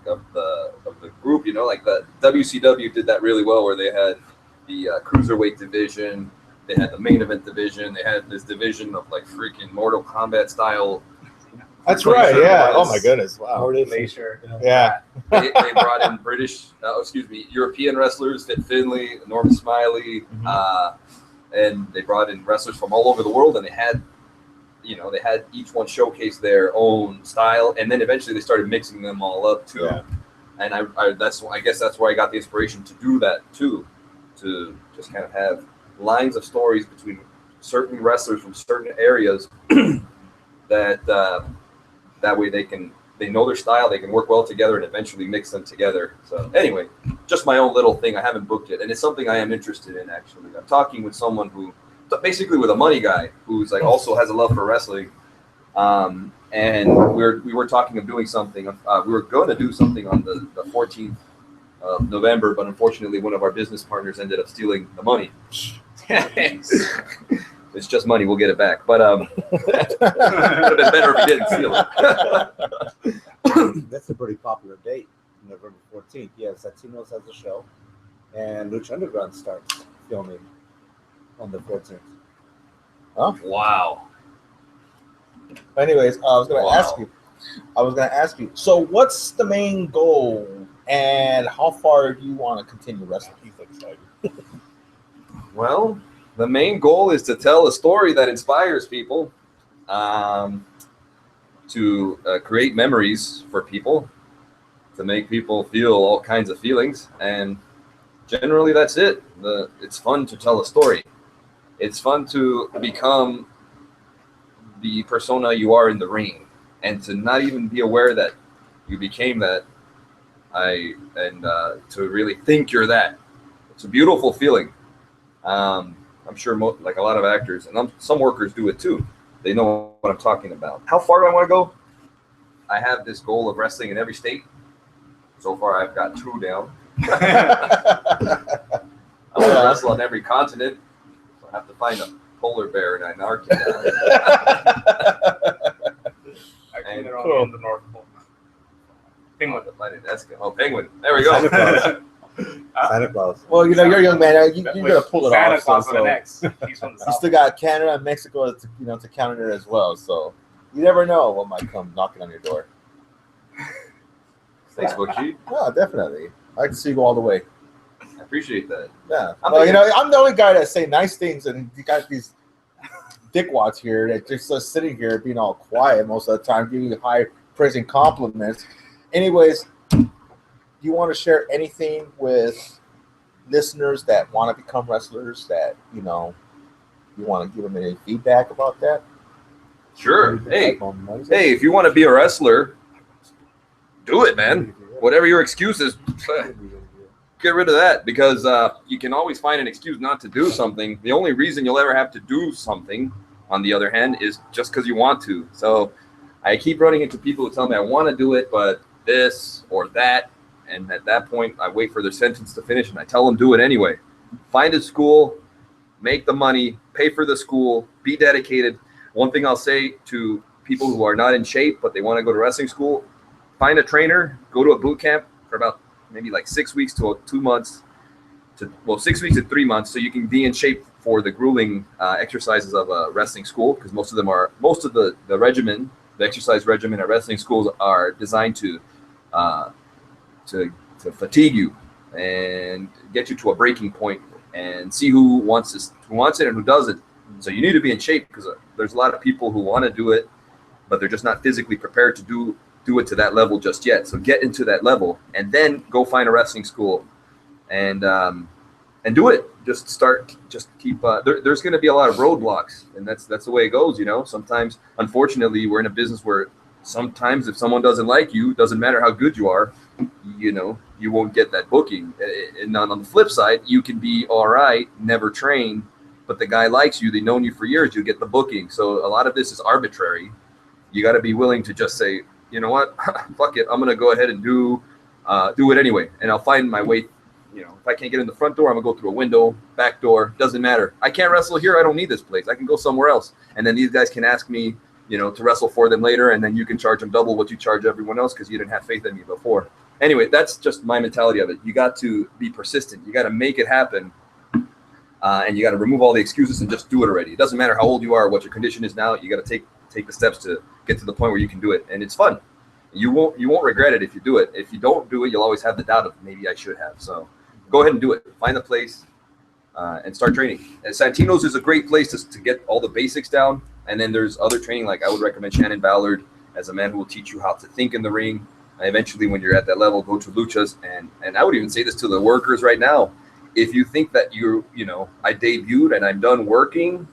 group. Like the WCW did that really well, where they had the cruiserweight division. They had the main event division. They had this division of like freaking Mortal Kombat style. That's right. Yeah. Oh my goodness. Wow. Glacier. Yeah. They brought in European wrestlers, Fit Finlay, Norm Smiley, and they brought in wrestlers from all over the world, and they had each one showcase their own style, and then eventually they started mixing them all up too. Yeah. And I guess that's where I got the inspiration to do that too, to just kind of have lines of stories between certain wrestlers from certain areas that way they know their style, they can work well together, and eventually mix them together. So anyway, just my own little thing. I haven't booked it, and it's something I am interested in actually. I'm talking with someone basically with a money guy who's like also has a love for wrestling, and we were talking of doing something. We were going to do something on the 14th of November, but unfortunately one of our business partners ended up stealing the money. It's just money, we'll get it back, but it would have been better if he didn't steal it. That's a pretty popular date, November 14th. Yes, Latinos has a show, and Lucha Underground starts filming on the 14th. Oh, wow. Anyways, I was gonna ask you. So, what's the main goal, and how far do you want to continue wrestling? He's excited. Well, the main goal is to tell a story that inspires people, to create memories for people, to make people feel all kinds of feelings, and generally that's it. It's fun to tell a story. It's fun to become the persona you are in the ring, and to not even be aware that you became that. To really think you're that. It's a beautiful feeling. I'm sure like a lot of actors and some workers do it too. They know what I'm talking about. How far do I want to go? I have this goal of wrestling in every state. So far, I've got 2 down. I want to wrestle on every continent. So I have to find a polar bear in Antarctica. Actually, they're only in the North Pole. Penguin. Oh, penguin. There we go. Santa Claus. Well, you're a young man. You're gonna pull it Santa off. Claus So, on the next. He's from the you South. still got Canada and Mexico, to counter it as well. So you never know what might come knocking on your door. Thanks, Bookie. Yeah, definitely. I like to see you go all the way. I appreciate that. Yeah. Well, I'm the only guy that say nice things, and you got these dickwads here that just sitting here being all quiet most of the time, giving you high praising compliments. Anyways, do you want to share anything with listeners that want to become wrestlers that, you want to give them any feedback about that? Sure. Hey, if you want to be a wrestler, do it, man. Whatever your excuse is, get rid of that, because you can always find an excuse not to do something. The only reason you'll ever have to do something, on the other hand, is just because you want to. So I keep running into people who tell me I want to do it, but this or that. And at that point, I wait for their sentence to finish, and I tell them do it anyway. Find a school, make the money, pay for the school, be dedicated. One thing I'll say to people who are not in shape, but they want to go to wrestling school, find a trainer, go to a boot camp for about maybe like 6 weeks to 2 months, 6 weeks to 3 months, so you can be in shape for the grueling exercises of a wrestling school, because most of the regimen, the exercise regimen at wrestling schools are designed to fatigue you and get you to a breaking point and see who wants it and who doesn't. So you need to be in shape, because there's a lot of people who want to do it, but they're just not physically prepared to do it to that level just yet. So get into that level, and then go find a wrestling school and do it. Just keep. There's going to be a lot of roadblocks, and that's the way it goes. Sometimes, unfortunately, we're in a business where sometimes if someone doesn't like you, doesn't matter how good you are, you won't get that booking. And on the flip side, you can be all right, never train, but the guy likes you, they've known you for years, you get the booking. So a lot of this is arbitrary. You got to be willing to just say, you know what, fuck it, I'm going to go ahead and do it anyway. And I'll find my way. If I can't get in the front door, I'm going to go through a window, back door, doesn't matter. I can't wrestle here, I don't need this place. I can go somewhere else. And then these guys can ask me, to wrestle for them later, and then you can charge them double what you charge everyone else because you didn't have faith in me before. Anyway, that's just my mentality of it. You got to be persistent. You got to make it happen, and you got to remove all the excuses and just do it already. It doesn't matter how old you are or what your condition is now. You got to take the steps to get to the point where you can do it, and it's fun. You won't regret it if you do it. If you don't do it, you'll always have the doubt of maybe I should have. So go ahead and do it. Find the place and start training. And Santino's is a great place to get all the basics down. And then there's other training, like I would recommend Shannon Ballard as a man who will teach you how to think in the ring. And eventually, when you're at that level, go to Luchas. And I would even say this to the workers right now. If you think that I debuted and I'm done working,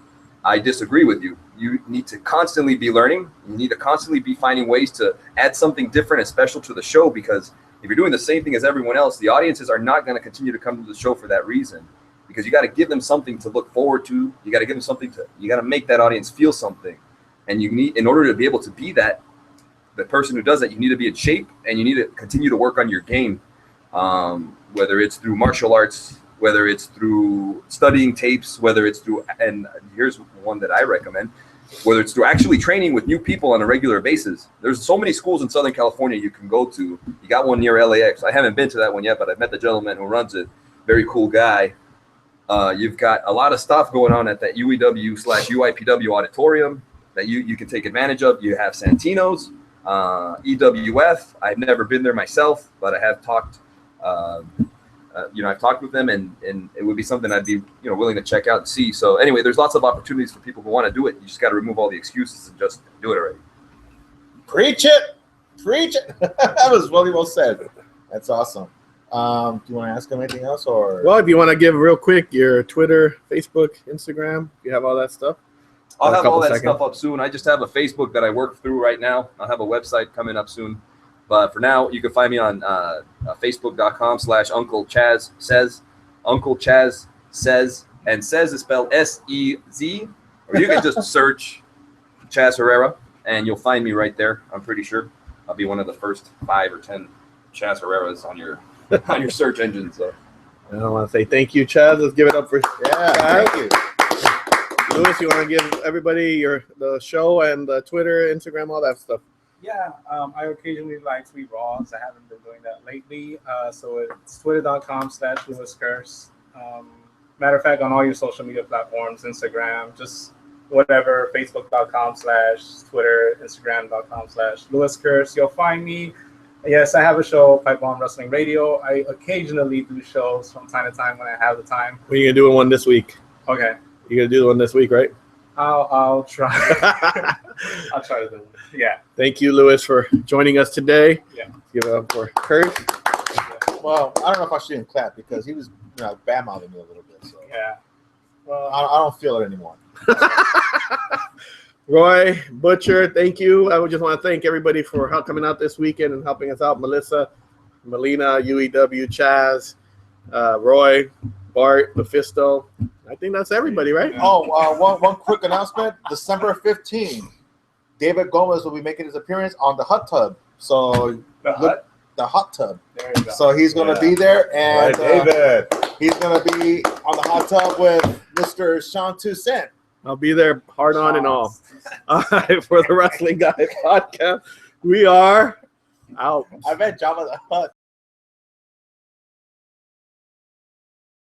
I disagree with you. You need to constantly be learning. You need to constantly be finding ways to add something different and special to the show, because if you're doing the same thing as everyone else, the audiences are not going to continue to come to the show for that reason. Because you got to give them something to look forward to. You got to give them something you got to make that audience feel something. And you need, in order to be able to be the person who does that, you need to be in shape, and you need to continue to work on your game. Whether it's through martial arts, whether it's through studying tapes, whether it's through, and here's one that I recommend, whether it's through actually training with new people on a regular basis. There's so many schools in Southern California you can go to. You got one near LAX. I haven't been to that one yet, but I've met the gentleman who runs it. Very cool guy. You've got a lot of stuff going on at that UEW/UIPW auditorium that you can take advantage of. You have Santino's, EWF. I've never been there myself, but I have talked. I've talked with them, and it would be something I'd be willing to check out and see. So anyway, there's lots of opportunities for people who want to do it. You just got to remove all the excuses and just do it already. Preach it. That was really well said. That's awesome. Do you want to ask him anything else, or? Well, if you want to give real quick your Twitter, Facebook, Instagram, you have all that stuff. I'll have all that stuff up soon. I just have a Facebook that I work through right now. I'll have a website coming up soon. But for now, you can find me on Facebook.com/Uncle Chaz Says. Uncle Chaz Says. And Says is spelled S-E-Z. Or you can just search Chaz Herrera, and you'll find me right there, I'm pretty sure. I'll be one of the first 5 or 10 Chaz Herreras on your search engine. So I want to say thank you, Chaz. Let's give it up for Yeah, thank you. Lewis. You want to give everybody the show and the Twitter, Instagram, all that stuff? Yeah, I occasionally like tweet raws. I haven't been doing that lately. So it's twitter.com/LewisCurse. Matter of fact, on all your social media platforms, Instagram, just whatever, facebook.com/Twitter, Instagram.com/LewisCurse. You'll find me. Yes, I have a show, Pipe Bomb Wrestling Radio. I occasionally do shows from time to time when I have the time. When are you going to do one this week? Okay. You're going to do the one this week, right? I'll try. I'll try to do it. Yeah. Thank you, Lewis, for joining us today. Yeah. Give it up for Kurt. Well, I don't know if I shouldn't clap because he was bad-mouthing me a little bit. So Yeah. Well, I don't feel it anymore. Roy, Butcher, thank you. I would just want to thank everybody for coming out this weekend and helping us out. Melissa, Melina, UEW, Chaz, Roy, Bart, Mephisto. I think that's everybody, right? Oh, one quick announcement. December 15th, David Gomez will be making his appearance on the Hot Tub. So the hut. the Hot Tub. There you go. So he's going to be there, and David. he's going to be on the Hot Tub with Mr. Sean Toussaint. I'll be there, hard on and all. All right, for the Wrestling Guy podcast, we are out. I met Jabba the Hutt.